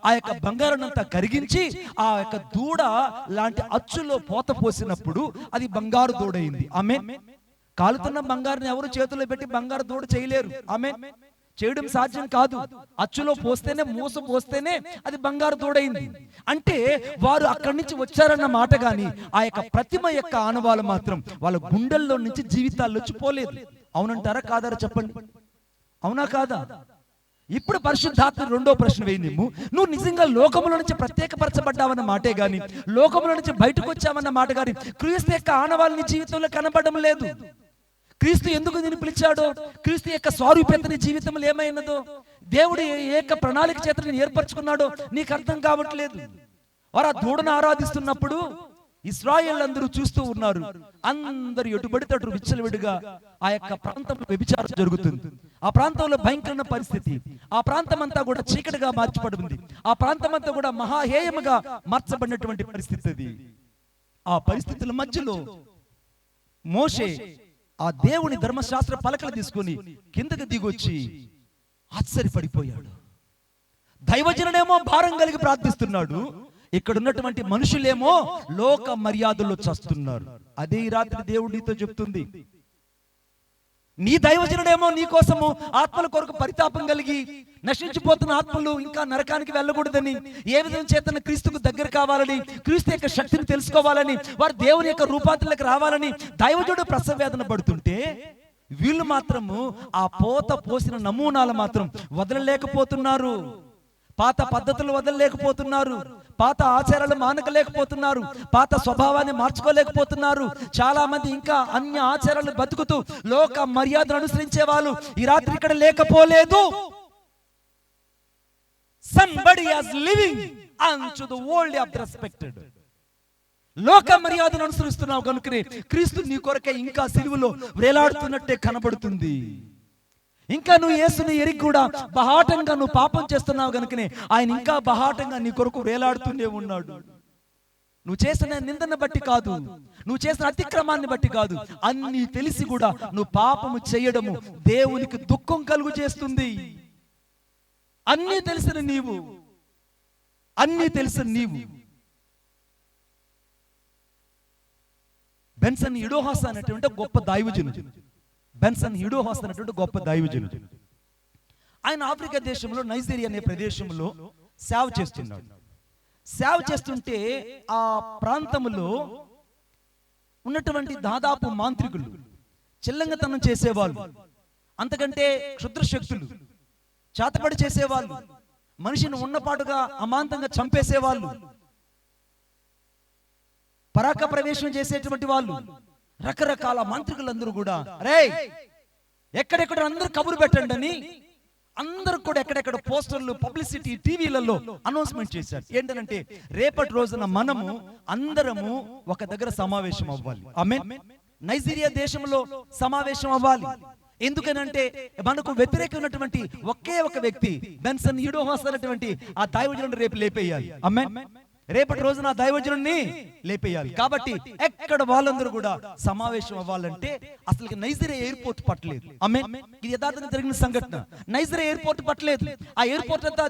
ఆ యొక్క బంగారాన్నంతా కరిగించి ఆ యొక్క దూడ లాంటి అచ్చులో పోత పోసినప్పుడు అది బంగారు దూడైంది. ఆమేన్. కాలుతున్న బంగారుని ఎవరు చేతుల్లో పెట్టి బంగారు దూడ చేయలేరు. ఆమేన్. చేయడం సాధ్యం కాదు. అచ్చులో పోస్తేనే, మూస పోస్తేనే అది బంగారు దూడైంది. అంటే వారు అక్కడి నుంచి వచ్చారన్న మాట గాని ఆ యొక్క ప్రతిమ యొక్క ఆనవాళ్ళు మాత్రం వాళ్ళ గుండెల్లో నుంచి జీవితాల్లో వచ్చి పోలేదు. అవునంటారా కాదారా చెప్పండి? అవునా కాదా? ఇప్పుడు పరిశుద్ధాత్మ రెండో ప్రశ్న వేయింది. నువ్వు నిజంగా లోకముల నుంచి ప్రత్యేకపరచబడ్డావన్న మాటే గాని, లోకముల నుంచి బయటకు వచ్చావన్న మాట గాని క్రీస్తు యొక్క ఆనవాళ్ళు నీ జీవితంలో కనబడడం లేదు. క్రీస్తు ఎందుకు నిన్ను పిలిచాడో, క్రీస్తు యొక్క స్వరూపత నీ జీవితంలో ఏమైనదో, దేవుడు ఏ యొక్క ప్రణాళిక చేత నేను ఏర్పరచుకున్నాడో నీకు అర్థం కావట్లేదు. వారు ఆ దూడను ఆరాధిస్తున్నప్పుడు ఇశ్రాయేలు అందరూ చూస్తూ ఉన్నారు. అందరు ఎటుబడితే అటు విచ్చలవిడిగా ఆ యొక్క ప్రాంతంలో వ్యభిచారం జరుగుతుంది. ఆ ప్రాంతంలో భయంకరమైన పరిస్థితి. ఆ ప్రాంతం అంతా కూడా చీకటిగా మార్చబడింది. ఆ ప్రాంతం అంతా కూడా మహాహేయముగా మార్చబడినటువంటి పరిస్థితి అది. ఆ పరిస్థితుల మధ్యలో మోషే ఆ దేవుని ధర్మశాస్త్ర పలకలు తీసుకొని కిందకి దిగొచ్చి ఆశ్చర్యపడిపోయాడు. దైవజనుడేమో భారం కలిగి ప్రార్థిస్తున్నాడు, ఇక్కడ ఉన్నటువంటి మనుషులేమో లోక మర్యాదల్లో చస్తున్నారు. అదే ఈ రాత్రి దేవుడు నీతో చెప్తుంది. నీ దైవజనుడేమో నీ కోసము ఆత్మల కొరకు పరితాపం కలిగి నశించిపోతున్న ఆత్మలు ఇంకా నరకానికి వెళ్ళకూడదని, ఏ విధంగా చేతన క్రీస్తుకు దగ్గర కావాలని, క్రీస్తు యొక్క శక్తిని తెలుసుకోవాలని, వారు దేవుని యొక్క రూపాంతరంలోకి రావాలని దైవజనుడు ప్రసవ వేదన పడుతుంటే వీళ్ళు మాత్రము ఆ పోత పోసిన నమూనాలు మాత్రం వదలలేకపోతున్నారు. పాత పద్ధతులు వదలలేకపోతున్నారు. పాత ఆచారాలు మానకలేకపోతున్నారు. పాత స్వభావాన్ని మార్చుకోలేకపోతున్నారు. చాలా మంది ఇంకా అన్య ఆచారాలు బతుకుతూ లోక మర్యాదను అనుసరించే వాళ్ళు ఈ రాత్రి ఇక్కడ లేకపోలేదు. Somebody is living unto the world of respected. లోక మర్యాదను అనుసరిస్తున్నావు కనుకనే క్రీస్తు నీ కొరకే ఇంకా సిలువలో వేలాడుతున్నట్టే కనబడుతుంది. ఇంకా నువ్వు యేసుని ఎరిగి కూడా బహాటంగా నువ్వు పాపం చేస్తున్నావు కనుకనే ఆయన ఇంకా బహాటంగా నీ కొరకు వేలాడుతూనే ఉన్నాడు. నువ్వు చేసిన నిందను బట్టి కాదు, నువ్వు చేసిన అతిక్రమాన్ని బట్టి కాదు, అన్ని తెలిసి కూడా నువ్వు పాపము చేయడము దేవునికి దుఃఖం కలుగు చేస్తుంది. అన్నీ తెలిసిన నీవు, అన్నీ తెలిసిన నీవు. బెన్సన్ ఇడోహాస్ అనేటువంటి గొప్ప దైవజనుడు. బెన్సన్ ఇడోహాస్ అనేటువంటి గొప్ప దైవజనుడు. ఆయన ఆఫ్రికా దేశంలో నైజీరియా అనే ప్రదేశంలో సేవ చేస్తున్నాడు. సేవ చేస్తుంటే ఆ ప్రాంతంలో ఉన్నటువంటి దాదాపు మాంత్రికులు, చిల్లంగతనం చేసేవాళ్ళు, అంతకంటే క్షుద్ర శక్తులు, చేతపడి చేసేవాళ్ళు, మనిషిని ఉన్నపాటుగా అమాంతంగా చంపేసేవాళ్ళు, పరాక ప్రవేశం చేసేటువంటి వాళ్ళు, రకరకాల మంత్రికులందరూ కూడా రే ఎక్కడెక్కడ అందరూ కబురు పెట్టండి అని అందరూ కూడా ఎక్కడెక్కడ పోస్టర్లు, పబ్లిసిటీ, టీవీలలో అనౌన్స్మెంట్ చేశారు. ఏంటంటే రేపటి రోజున మనము అందరము ఒక దగ్గర సమావేశం అవ్వాలి. ఆమేన్. నైజీరియా దేశంలో సమావేశం అవ్వాలి. ఎందుకనంటే మనకు వ్యతిరేకమైనటువంటి ఒకే ఒక వ్యక్తి బెన్సన్ ఇడోహాస్ అనేటువంటి ఆ దైవజనుడిని రేపు లేపేయాలి. ఆమేన్. రేపటి రోజున ఆ దైవజనుడిని లేపేయాలి. కాబట్టి ఎక్కడ వాళ్ళందరూ కూడా సమావేశం అవ్వాలంటే అసలు నైజీరియా ఎయిర్పోర్ట్ పట్టలేదు. ఆమేన్. ఇది యథార్థంగా జరిగిన సంఘటన. నైజీరియా ఎయిర్పోర్ట్ పట్టలేదు. ఆ ఎయిర్పోర్ట్ అంతా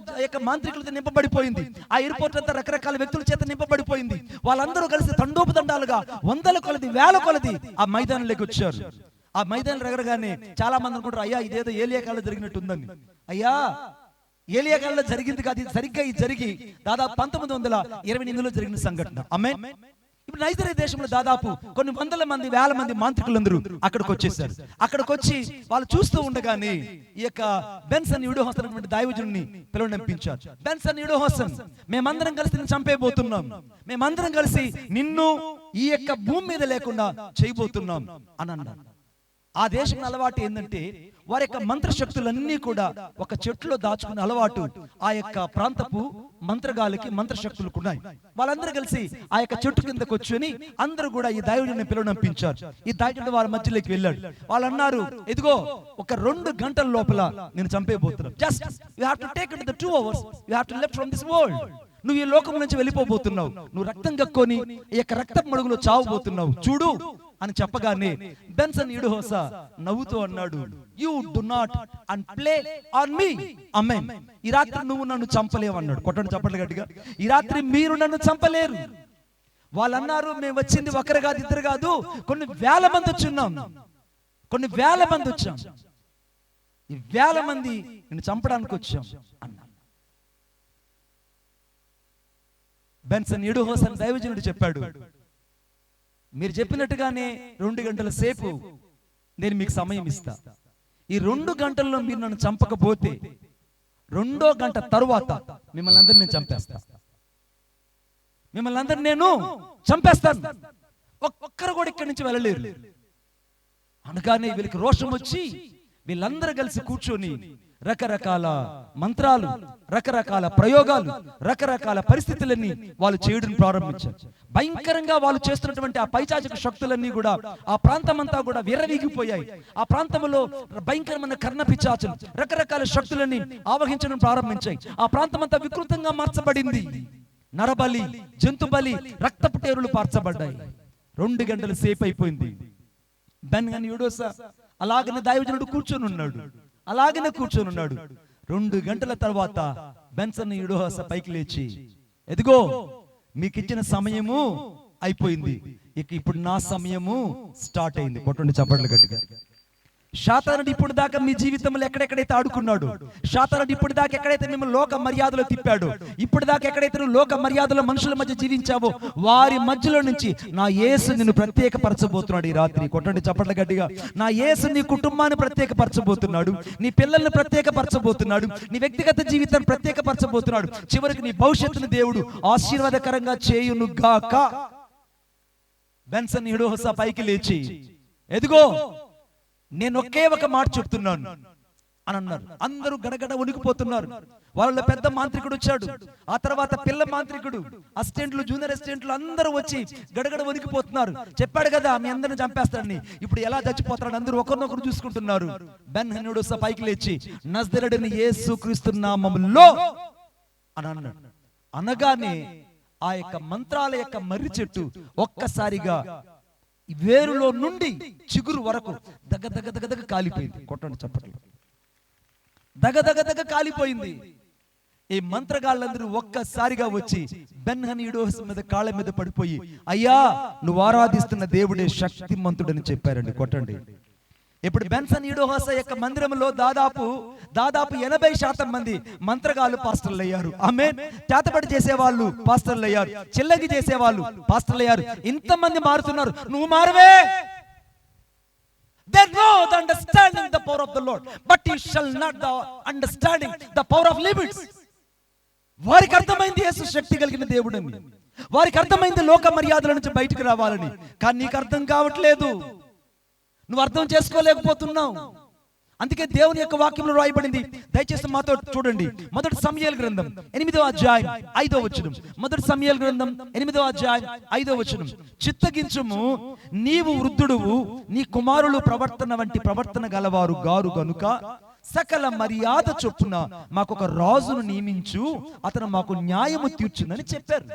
మాంత్రికులతో నింపబడిపోయింది. ఆ ఎయిర్పోర్ట్ అంతా రకరకాల వ్యక్తుల చేత నింపబడిపోయింది. వాళ్ళందరూ కలిసి తండోపతండాలుగా వందల కొలది, వేల కొలది ఆ మైదానంలోకి వచ్చారు. ఆ మైదానం ఎగరగానే చాలా మంది అనుకుంటారు, అయ్యా ఇదేదో ఏలియా కాలంలో జరిగినట్టుందని. అయ్యా ఏలియా కాలంలో జరిగింది కాదు, ఇది సరిగ్గా ఇది జరిగి దాదాపు 1928లో జరిగిన సంఘటన. ఆమేన్. ఇప్పుడు నైజీరియా దేశంలో దాదాపు కొన్ని వందల మంది, వేల మంది మాంత్రికులందరూ అక్కడికి వచ్చేసారు. అక్కడికి వచ్చి వాళ్ళు చూస్తూ ఉండగానే ఈ యొక్క బెన్సన్ ఇడోహాస్ అనేటువంటి దైవజనుడిని పిలువనంపించారు. బెన్సన్ ఇడోహాస్, మేమందరం కలిసి నిన్ను చంపేయబోతున్నాం, మేమందరం కలిసి నిన్ను ఈ యొక్క భూమి మీద లేకుండా చేయబోతున్నాం అని అన్నారు. ఆ దేశం అలవాటు ఏంటంటే వారి యొక్క మంత్రశక్తులన్నీ కూడా ఒక చెట్టులో దాచుకునే అలవాటు ఆ యొక్క ప్రాంతపు మంత్రగాలకి, మంత్రశక్తులకు ఉన్నాయి. వాళ్ళందరూ కలిసి ఆ యొక్క చెట్టు కింద కూర్చొని అందరూ కూడా ఈ దైవజనుడిని పిలువనంపించారు. ఈ దైవజనుడు వాళ్ళ మధ్యలోకి వెళ్ళాడు. వాళ్ళు అన్నారు, ఇదిగో ఒక 2 గంటల లోపల నేను చంపేయబోతున్నాను. Just you have to take it the 2 hours, you have to left from this world. నువ్వు ఈ లోకం నుంచి వెళ్ళిపోబోతున్నావు, నువ్వు రక్తం కక్కొని ఈ యొక్క రక్తపు మడుగులో చావబోతున్నావు చూడు అని చెప్పగానే బెన్సన్ ఇడోహాస్ నవ్వుతూ అన్నాడు, you do not and play on me. Amen. ఈ రాత్రి నువ్వు నన్ను చంపలేవు అన్నాడు. కొట్టండి చప్పట్లు గట్టిగా. ఈ రాత్రి మీరు నన్ను చంపలేరు. వాళ్ళు అన్నారు, మేము వచ్చింది ఒకరు కాదు, ఇద్దరు కాదు, కొన్ని వేల మంది వచ్చున్నాం, కొన్ని వేల మంది వచ్చాం, ఈ వేల మంది నిన్ను చంపడానికి వచ్చాం అన్నా. బెన్సన్ ఇడోహాస్ అని దైవజనుడు చెప్పాడు, మీరు చెప్పినట్టుగానే 2 గంటల సేపు నేను మీకు సమయం ఇస్తా. ఈ 2 గంటల్లో మీరు నన్ను చంపకపోతే 2వ గంట తరువాత మిమ్మల్ని అందరినీ నేను చంపేస్తా, మిమ్మల్ని అందరినీ నేను చంపేస్తాను, ఒక్కరు కూడా ఇక్కడి నుంచి వెళ్ళలేరు అనగానే వీళ్ళకి రోషం వచ్చి వీళ్ళందరూ కలిసి కూర్చొని రకరకాల మంత్రాలు, రకరకాల ప్రయోగాలు, రకరకాల పరిస్థితులన్నీ వాళ్ళు చేయడం ప్రారంభించారు. భయంకరంగా వాళ్ళు చేస్తున్నటువంటి ఆ పైచాచిక శక్తులన్నీ కూడా ఆ ప్రాంతమంతా కూడా విర్రవీగిపోయాయి. ఆ ప్రాంతంలో భయంకరమైన కర్ణపిశాచులు, రకరకాల శక్తులన్నీ ఆవహించడం ప్రారంభించాయి. ఆ ప్రాంతమంతా వికృతంగా మార్చబడింది. నరబలి, జంతు బలి, రక్తపు టేరులు పార్చబడ్డాయి. 2 గంటల సేపు అయిపోయింది. బెన్సన్ ఇడోహాస్ అలాగనే దైవజనుడు కూర్చొని ఉన్నాడు, అలాగనే కూర్చొని ఉన్నాడు. 2 గంటల తర్వాత బెన్సన్ ఇడోహాస్ పైకి లేచి, ఎదిగో మీకు ఇచ్చిన సమయము అయిపోయింది, ఇక ఇప్పుడు నా సమయము స్టార్ట్ అయింది. కొట్టండి చప్పట్లు గట్టిగా. శాతానుడు ఇప్పుడు దాకా మీ జీవితంలో ఎక్కడెక్కడైతే ఆడుకున్నాడు, శాతానుడు ఇప్పుడు దాకా ఎక్కడైతే మిమ్మల్ని లోక మర్యాదలో తిప్పాడు, ఇప్పుడు దాకా ఎక్కడైతే నువ్వు లోక మర్యాదలో మనుషుల మధ్య జీవించావో వారి మధ్యలో నుంచి నా యేసు నిన్ను ప్రత్యేకపరచబోతున్నాడు. ఈ రాత్రి కొట్టండి చప్పట్ల గట్టిగా. నా యేసు నీ కుటుంబాన్ని ప్రత్యేకపరచబోతున్నాడు, నీ పిల్లల్ని ప్రత్యేకపరచబోతున్నాడు, నీ వ్యక్తిగత జీవితాన్ని ప్రత్యేకపరచబోతున్నాడు. చివరికి నీ భవిష్యత్తును దేవుడు ఆశీర్వాదకరంగా చేయును గాక. బెన్సన్ ఇడోహోసా పైకి లేచి, ఎదుగో నేను ఒకే ఒక మాట చెప్తున్నాను అని అన్నారు. అందరూ గడగడ వణికిపోతున్నారు. వాళ్ళ పెద్ద మాంత్రికుడు వచ్చాడు, ఆ తర్వాత పిల్ల మాంత్రికుడు, అసిస్టెంట్లు, జూనియర్ అసిస్టెంట్లు అందరూ వచ్చి గడగడ వణికిపోతున్నారు. చెప్పాడు కదా మీ అందరిని చంపేస్తాడని, ఇప్పుడు ఎలా చచ్చిపోతాడని అందరూ ఒకరినొకరు చూసుకుంటున్నారు. బెన్ హెనోడోసా పైకి లేచి నజరేయుడైన యేసుక్రీస్తు నామములో అని అన్నాడు. అనగానే ఆ యొక్క మంత్రాల యొక్క మర్రి చెట్టు ఒక్కసారిగా వేరులో నుండి చిగురు వరకు దగ్గ దగ్గ దగ్గ దగ్గ కాలిపోయింది. కొట్టండి చప్పట్లు. దగ్గ దగ్గ దగ్గ కాలిపోయింది. ఈ మంత్రగాళ్ళందరూ ఒక్కసారిగా వచ్చి బెన్ హనీడోస్ మీద కాళ్ళ మీద పడిపోయి, అయ్యా నువ్వు ఆరాధిస్తున్న దేవుడే శక్తిమంతుడని చెప్పారండి. కొట్టండి. ఇప్పుడు బెన్సన్ ఈడోహోసా యొక్క మందిరంలో దాదాపు 80% మంది మంత్రగాళ్ళు పాస్టర్లు అయ్యారు. ఆమేన్. చేతబడి చేసేవాళ్ళు పాస్టర్లు అయ్యారు, చిల్లగి చేసేవాళ్ళు పాస్టర్లు అయ్యారు. ఇంతమంది మారుతున్నారు, నువ్వు మారవే. They know the understanding the power of the Lord, but you shall not the understanding the power of limits. వారికి అర్థమైంది యేసు శక్తి కలిగిన దేవుడని, వారికి అర్థమైంది లోక మర్యాదల నుంచి బయటకు రావాలని. కానీ నీకు అర్థం కావట్లేదు, నువ్వు అర్థం చేసుకోలేకపోతున్నావు. అందుకే దేవుని యొక్క వాక్యంలో రాయబడింది, దయచేసి మాతో చూడండి. మొదటి సమూయేలు గ్రంథం 8వ అధ్యాయం 5వ వచనం. మొదటి సమూయేలు గ్రంథం 8వ అధ్యాయం 5వ వచనం. చిత్తగించుము, నీవు వృద్ధుడువు, నీ కుమారులు ప్రవర్తన వంటి ప్రవర్తన గలవారు గారు గనుక సకల మర్యాద చొప్పున మాకొక రాజును నియమించు, అతను మాకు న్యాయము తీర్చునని చెప్పారు.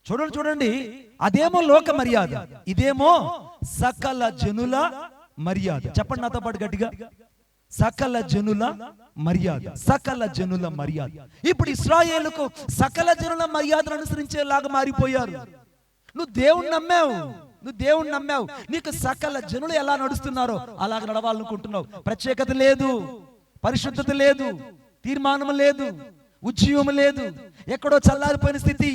చూడండి, అదేమో లోక మర్యాద, ఇదేమో సకల జనుల మర్యాద. చెప్పండి నాతో పాటు గట్టిగా, సకల జనుల మర్యాద, సకల జనుల మర్యాద. ఇప్పుడు ఇశ్రాయేలుకు సకల జనుల మర్యాదను అనుసరించేలాగా మారిపోయారు. నువ్వు దేవుణ్ణి నమ్మావు, నీకు సకల జనులు ఎలా నడుస్తున్నారో అలాగ నడవాలనుకుంటున్నావు. ప్రత్యేకత లేదు, పరిశుద్ధత లేదు, తీర్మానం లేదు, ఉద్యమం లేదు, ఎక్కడో చల్లారిపోయిన స్థితి.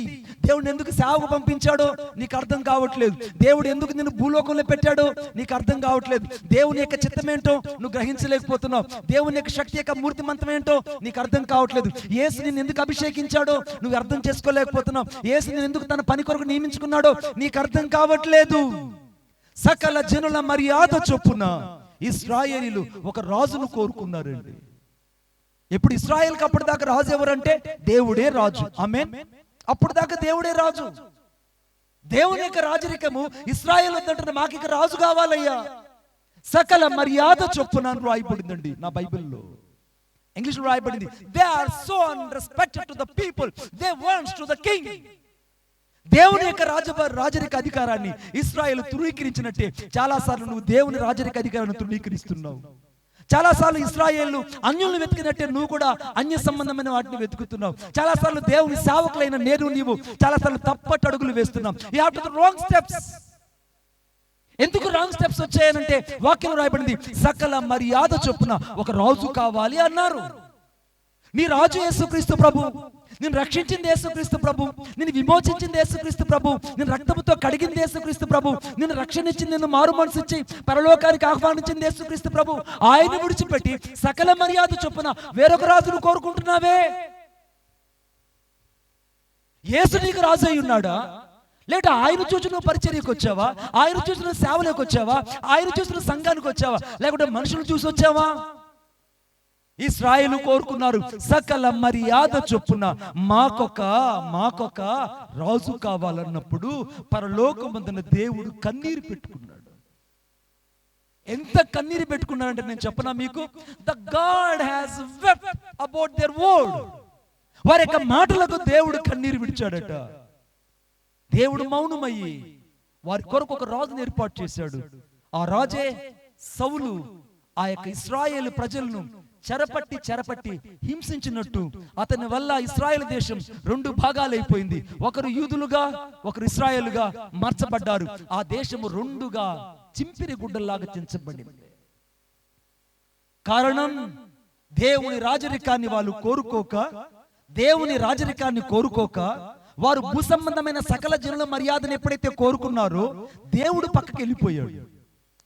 దేవుడు ఎందుకు సేవకు పంపించాడో నీకు అర్థం కావట్లేదు, దేవుడు ఎందుకు నిన్ను భూలోకంలో పెట్టాడో నీకు అర్థం కావట్లేదు, దేవుని యొక్క చిత్తం ఏంటో నువ్వు గ్రహించలేకపోతున్నావు, దేవుని యొక్క శక్తి యొక్క మూర్తిమంతం ఏంటో నీకు అర్థం కావట్లేదు, యేసు నిన్ను ఎందుకు అభిషేకించాడో నువ్వు అర్థం చేసుకోలేకపోతున్నావు, యేసు నిన్ను ఎందుకు తన పని కొరకు నియమించుకున్నాడో నీకు అర్థం కావట్లేదు. సకల జనుల మర్యాద చొప్పున ఇశ్రాయేలీయులు ఒక రాజును కోరుకున్నారండి. ఎప్పుడు ఇశ్రాయేలుకి అప్పటిదాకా రాజు ఎవరంటే దేవుడే రాజు. ఆమేన్. అప్పటిదాకా దేవుడే రాజు. దేవుని యొక్క రాజరికము ఇశ్రాయేలు వద్దంటే మాకు ఇక రాజు కావాలయ్యా. సకల మర్యాద చొప్పున రాయబడిందండి నా బైబిల్లో. ఇంగ్లీష్ లో రాయబడింది, they are so unrespected to the people, they wants to the king. దేవుని యొక్క రాజరిక అధికారాన్ని ఇశ్రాయేలు తృణీకరించినట్టే చాలా సార్లు నువ్వు దేవుని రాజరిక అధికారాన్ని తృణీకరిస్తున్నావు. చాలా సార్లు ఇశ్రాయేలు అన్యులను వెతికినట్టే నువ్వు కూడా అన్య సంబంధమైన వాటిని వెతుకుతున్నావు. చాలా సార్లు దేవుని సేవకులైన నీవు చాలా సార్లు తప్పటి అడుగులు వేస్తున్నావు. You have to the wrong steps. ఎందుకు రాంగ్ స్టెప్స్ వచ్చాయనంటే వాక్యం రాయబడింది, సకల మర్యాద చొప్పున ఒక రాజు కావాలి అన్నారు. నీ రాజు యేసుక్రీస్తు ప్రభు, నిన్ను రక్షించింది యేసుక్రీస్తు ప్రభు, నిన్ను విమోచించింది యేసుక్రీస్తు ప్రభు, నిన్ను రక్తముతో కడిగింది యేసుక్రీస్తు ప్రభు, నిన్ను రక్షణ ఇచ్చింది, నిన్ను మారు మనసు ఇచ్చి పరలోకానికి ఆహ్వానించింది యేసుక్రీస్తు ప్రభు. ఆయన విడిచిపెట్టి సకల మర్యాద చొప్పున వేరొక రాజును కోరుకుంటున్నావే. యేసు నీకు రాజు అయి ఉన్నాడా? లేట ఆయన చూసి నువ్వు పరిచర్యకు వచ్చావా? ఆయన చూసి నువ్వు సేవలోకి వచ్చావా? ఆయన చూసి నువ్వు సంఘానికి వచ్చావా? లేకుంటే మనుషులు చూసి వచ్చావా? ఇశ్రాయేలు కోరుకున్నారు, సకల మర్యాద చొప్పున మాకొక రాజు కావాలన్నప్పుడు పరలోకమందున దేవుడు కన్నీరు పెట్టుకున్నాడు. ఎంత కన్నీరు పెట్టుకున్నాడంటే నేను చెప్పనా మీకు, the God has wept about their word. వారి యొక్క మాటలకు దేవుడు కన్నీరు విడిచాడట. దేవుడు మౌనమయ్యి వారి కొరకు ఒక రాజును ఏర్పాటు చేశాడు. ఆ రాజే సౌలు. ఆ యొక్క ఇశ్రాయేలు ప్రజలను చెరపట్టి హింసించినట్టు అతని వల్ల ఇశ్రాయేలు దేశం 2 భాగాలైపోయింది. ఒకరు యూదులుగా, ఒకరు ఇశ్రాయేలుగా మార్చబడ్డారు. ఆ దేశము 2గా చింపిరి గుడ్డల్లాగా చించబడింది. కారణం దేవుని రాజరికాన్ని వాళ్ళు కోరుకోక, దేవుని రాజరికాన్ని కోరుకోక వారు భూసంబంధమైన సకల జనుల మర్యాదను ఎప్పుడైతే కోరుకున్నారో దేవుడు పక్కకి వెళ్ళిపోయాడు.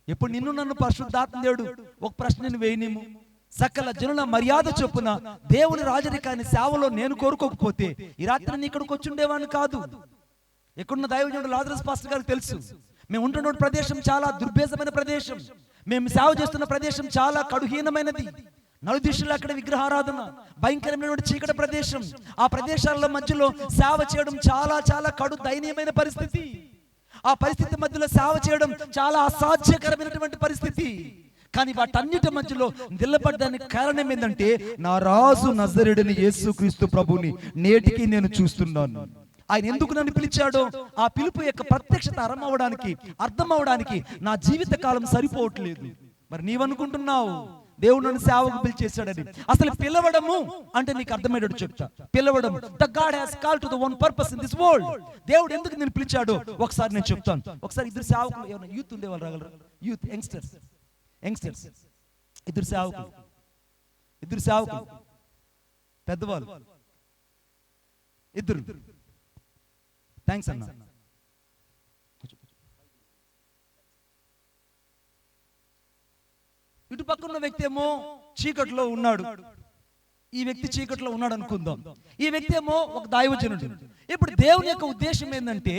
ఎప్పుడు నిన్ను నన్ను పరిశుద్ధాత్మ దేవుడు ఒక ప్రశ్న నేను వేయనిము, సకల జనుల మర్యాద చొప్పున దేవుని రాజరికాన్ని సేవలో నేను కోరుకోకపోతే ఈ రాత్రి నేను ఇక్కడికి వచ్చి ఉండేవాడిని కాదు. ఎక్కడున్న దైవజనుడు లాజరస్ పాస్టర్ గారికి తెలుసు, మేము ఉంటున్న ప్రదేశం చాలా దుర్భేదమైన ప్రదేశం, మేము సేవ చేస్తున్న ప్రదేశం చాలా కడుహీనమైనది, నలుదిశలు అక్కడ విగ్రహారాధన, భయంకరమైన చీకటి ప్రదేశం. ఆ ప్రదేశాల మధ్యలో సేవ చేయడం చాలా చాలా కడు దయనీయమైన పరిస్థితి. ఆ పరిస్థితి మధ్యలో సేవ చేయడం చాలా అసాధ్యకరమైనటువంటి పరిస్థితి. కానీ వాటన్నిటి మధ్యలో నిలబడ్డానికి కారణం ఏంటంటే నా రాజు నజరేయుడైన యేసుక్రీస్తు ప్రభుని నేటికి నేను చూస్తున్నాను. ఆయన ఎందుకు నన్ను పిలిచాడో ఆ పిలుపు యొక్క ప్రత్యక్షత అర్థం అవడానికి నా జీవిత కాలం సరిపోవట్లేదు. మరి నీవనుకుంటున్నావు దేవుడు నన్ను సేవకు పిలిచేశాడని. అసలు పిలవడము అంటే నీకు అర్థమయ్యేటట్టు చెప్తా. పిలవడం, the God has called to the one purpose in this world. దేవుడు ఎందుకు నేను పిలిచాడో ఒకసారి నేను చెప్తాను. ఒకసారి ఇద్దరు సేవకులు, ఏమైనా యూత్ ఉండేవాళ్ళు రాగలరు? యూత్ యంగ్స్టర్స్ ఇద్దరు సేవకులు పెద్దవాళ్ళు ఇద్దరు. థ్యాంక్స్ అన్న. ఇటు పక్కన వ్యక్తి ఏమో చీకట్లో ఉన్నాడు, ఈ వ్యక్తి చీకట్లో ఉన్నాడు అనుకుందాం. ఈ వ్యక్తి ఏమో ఒక దైవజనుడు. ఇప్పుడు దేవుని యొక్క ఉద్దేశం ఏంటంటే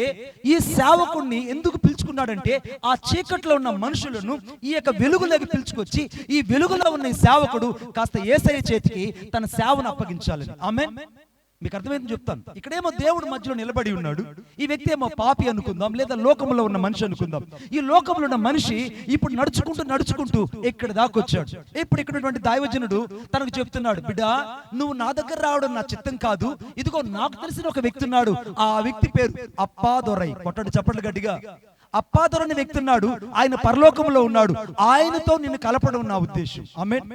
ఈ సేవకుడిని ఎందుకు పిలుచుకున్నాడంటే ఆ చీకట్లో ఉన్న మనుషులను ఈ యొక్క వెలుగులోకి పిలుచుకొచ్చి ఈ వెలుగులో ఉన్న ఈ సేవకుడు కాస్త యేసయ్య చేతికి తన సేవను అప్పగించాలని. ఆమేన్. మీకు అర్థమైంది చెప్తాను. ఇక్కడేమో దేవుడు మధ్యలో నిలబడి ఉన్నాడు, ఈ వ్యక్తి ఏమో పాపి అనుకుందాం, లేదా లోకంలో ఉన్న మనిషి అనుకుందాం. ఈ లోకంలో ఉన్న మనిషి ఇప్పుడు నడుచుకుంటూ ఇక్కడ దాకా వచ్చాడు. ఇప్పుడు ఇక్కడ దైవజనుడు తనకు చెప్తున్నాడు, బిడ్డ నువ్వు నా దగ్గర రావడం నా చిత్తం కాదు, ఇదిగో నాకు తెలిసిన ఒక వ్యక్తి ఉన్నాడు, ఆ వ్యక్తి పేరు అప్పాదొరై. కొట్టండి చప్పట్లు గట్టిగా. అప్పాదొరని వ్యక్తి ఉన్నాడు, ఆయన పరలోకంలో ఉన్నాడు, ఆయనతో నిన్ను కలపడం నా ఉద్దేశం. ఆమేన్.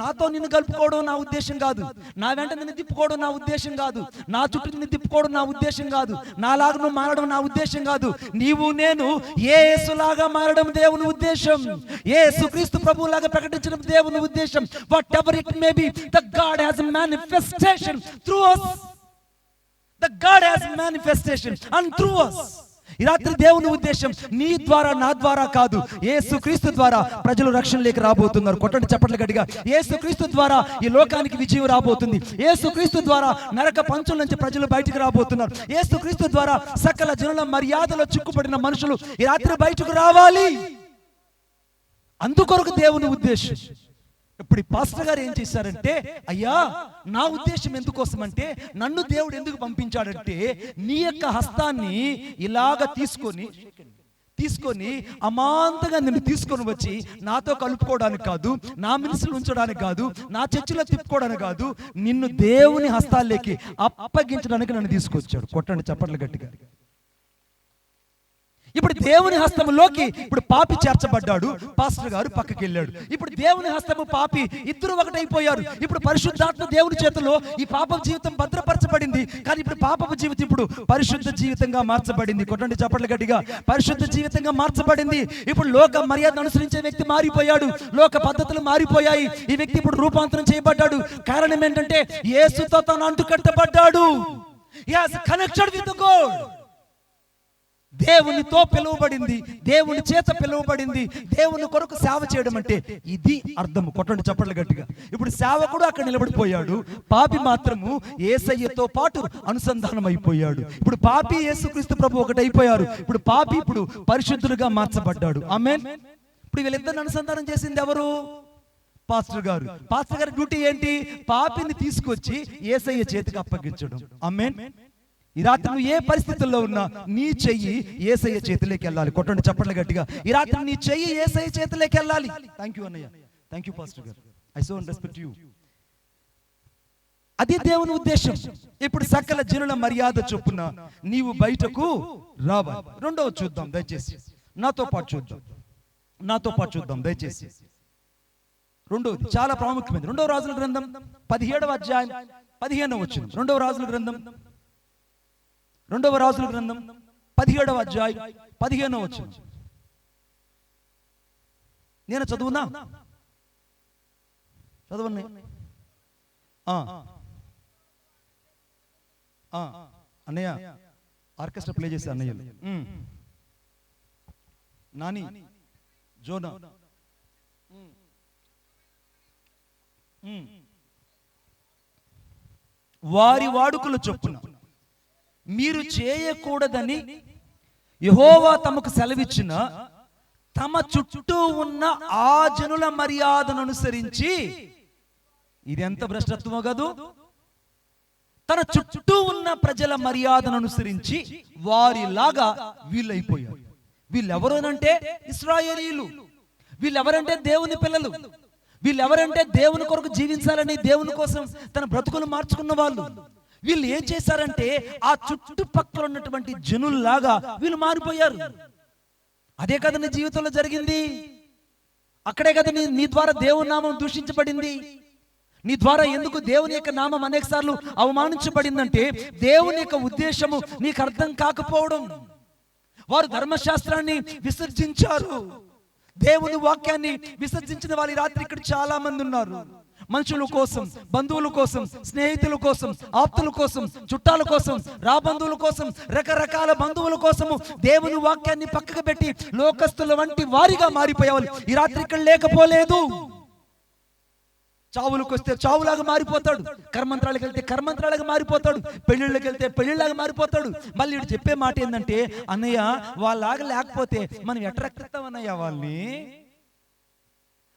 నాతో నిన్ను కలుపుకోవడం నా ఉద్దేశం కాదు, నా వెంట నిన్ను తిప్పుకోవడం నా ఉద్దేశం కాదు, నా చుట్టూ నిన్ను తిప్పుకోవడం నా ఉద్దేశం కాదు, నాలాగా నువ్వు మారడం నా ఉద్దేశం కాదు. నీవు నేను యేసులాగా మారడం దేవుని ఉద్దేశం, యేసుక్రీస్తు ప్రభువులాగా ప్రకటించడం దేవుని ఉద్దేశం. What ever it may be, the God has a manifestation through us. The God has manifestation and through us. ఈ రాత్రి దేవుని ఉద్దేశం నీ ద్వారా నా ద్వారా కాదు, యేసుక్రీస్తు ద్వారా ప్రజలు రక్షణలోకి రాబోతున్నారు. కొట్టండి చప్పట్లు గట్టిగా. యేసుక్రీస్తు ద్వారా ఈ లోకానికి విజయం రాబోతుంది. యేసుక్రీస్తు ద్వారా నరక పంచుల నుంచి ప్రజలు బయటకు రాబోతున్నారు. యేసుక్రీస్తు ద్వారా సకల జనుల మర్యాదలో చిక్కుపడిన మనుషులు ఈ రాత్రి బయటకు రావాలి. అందుకొరకు దేవుని ఉద్దేశం. ఇప్పుడు పాస్టర్ గారు ఏం చేశారంటే, అయ్యా నా ఉద్దేశం ఎందుకోసం అంటే, నన్ను దేవుడు ఎందుకు పంపించాడంటే నీ యొక్క హస్తాన్ని ఇలాగ తీసుకొని అమాంతంగా నిన్ను తీసుకొని వచ్చి నాతో కలుపుకోవడానికి కాదు, నా మినిస్టర్లు ఉంచడానికి కాదు, నా చర్చిలో తిప్పుకోవడానికి కాదు, నిన్ను దేవుని హస్తాల్లోకి అప్పగించడానికి నన్ను తీసుకొచ్చాడు. కొట్టండి చప్పట్లు గట్టిగా. ఇప్పుడు దేవుని హస్తములోకి ఇప్పుడు పాపి చేర్చబడ్డాడు, పాస్టర్ గారు పక్కకి వెళ్ళాడు. ఇప్పుడు దేవుని హస్తము పాపి ఇద్దరు ఒకటైపోయారు. ఇప్పుడు పరిశుద్ధాత్మ దేవుని చేతిలో ఈ పాప జీవితం భద్రపరచబడింది. కానీ ఇప్పుడు పాపపు జీవితం ఇప్పుడు పరిశుద్ధ జీవితంగా మార్చబడింది. కొట్టండి చప్పట్లు గట్టిగా. పరిశుద్ధ జీవితంగా మార్చబడింది. ఇప్పుడు లోక మర్యాద అనుసరించే వ్యక్తి మారిపోయాడు, లోక పద్ధతులు మారిపోయాయి. ఈ వ్యక్తి ఇప్పుడు రూపాంతరం చేయబడ్డాడు. కారణం ఏంటంటే యేసుతో తాను అంటుకట్టబడ్డాడు. He has connected with God. దేవునితో పిలువబడింది, దేవుని చేత పిలువబడింది. దేవుని కొరకు సేవ చేయడం అంటే ఇది అర్థం. కొట్టండి చప్పట్లు గట్టిగా. ఇప్పుడు సేవకుడు అక్కడ నిలబడిపోయాడు, పాపి మాత్రము యేసయ్యతో పాటు అనుసంధానం అయిపోయాడు. ఇప్పుడు పాపి యేసుక్రీస్తు ప్రభు ఒకటైపోయారు. ఇప్పుడు పాపి ఇప్పుడు పరిశుద్ధులుగా మార్చబడ్డాడు. ఆమేన్. ఇప్పుడు వీళ్ళిద్దరిని అనుసంధానం చేసింది ఎవరు? పాస్టర్ గారు. పాస్టర్ గారి డ్యూటీ ఏంటి? పాపిని తీసుకొచ్చి యేసయ్య చేతికి అప్పగించడం. ఆమేన్. ఈ రాత్రి నువ్వు ఏ పరిస్థితుల్లో ఉన్నా నీ చెయ్యి యేసయ్య చేతిలోకి వెళ్ళాలి. కొట్టండి చప్పట్లు గట్టిగా. ఈ రాత్రి నీ చెయ్యి యేసయ్య చేతిలోకి వెళ్ళాలి. థ్యాంక్ యూ అన్నయ్య, థ్యాంక్ యూ పాస్టర్ గారు, ఐ సో రెస్పెక్ట్ యూ. అది దేవుని ఉద్దేశం. ఇప్పుడు సకల జనుల మర్యాద చొప్పున నీవు బయటకు రావాలి. రెండవ చూద్దాం దయచేసి, నాతో పాటు చూద్దాం దయచేసి. రెండవది చాలా ప్రాముఖ్యమైనది. రెండవ రాజుల గ్రంథం 17వ అధ్యాయం 15వ వచనం. రెండవ రాజుల గ్రంథం 17వ అధ్యాయం 15వ వచనం. నేను చదువునా? చదవండి. అన్నయ్య ఆర్కెస్ట్రా ప్లే చేసే అన్నయ్యలు. నాని, జోనా, వారి వాడుకల చొప్పున మీరు చేయకూడదని యెహోవా తమకు సెలవిచ్చిన తమ చుట్టూ ఉన్న ఆ జనుల మర్యాదను అనుసరించి, ఇది ఎంత భ్రష్టత్వమో కాదు, తన చుట్టూ ఉన్న ప్రజల మర్యాదను అనుసరించి వారిలాగా వీళ్ళైపోయారు. వీళ్ళెవరనంటే ఇశ్రాయేలీయులు. వీళ్ళెవరంటే దేవుని పిల్లలు. వీళ్ళెవరంటే దేవుని కొరకు జీవించాలని దేవుని కోసం తన బ్రతుకులు మార్చుకున్న వాళ్ళు. వీళ్ళు ఏం చేశారంటే ఆ చుట్టుపక్కల ఉన్నటువంటి జనుల్లాగా వీళ్ళు మారిపోయారు. అదే కదా నీ జీవితంలో జరిగింది. అక్కడే కదా నీ ద్వారా దేవుని నామం దూషించబడింది. నీ ద్వారా ఎందుకు దేవుని యొక్క నామం అనేక సార్లు అవమానించబడిందంటే దేవుని యొక్క ఉద్దేశము నీకు అర్థం కాకపోవడం. వారు ధర్మశాస్త్రాన్ని విసర్జించారు. దేవుని వాక్యాన్ని విసర్జించిన వాళ్ళు రాత్రి ఇక్కడ చాలా మంది ఉన్నారు. మనుషుల కోసం, బంధువుల కోసం, స్నేహితుల కోసం, ఆప్తుల కోసం, చుట్టాల కోసం, రాబంధువుల కోసం, రకరకాల బంధువుల కోసము దేవుని వాక్యాన్ని పక్కకు పెట్టి లోకస్తుల వంటి వారిగా మారిపోయేవాళ్ళు ఈ రాత్రి ఇక్కడ లేకపోలేదు. చావులకు వస్తే చావులాగా మారిపోతాడు, కర్మంత్రాలకు వెళ్తే కర్మంత్రాలుగా మారిపోతాడు, పెళ్లిళ్ళకి వెళ్తే పెళ్లిళ్ళగా మారిపోతాడు. మళ్ళీ ఇటు చెప్పే మాట ఏంటంటే, అన్నయ్య వాళ్ళలాగా లేకపోతే మనం ఎట్ట రక్షిస్తాం అన్నయ్య,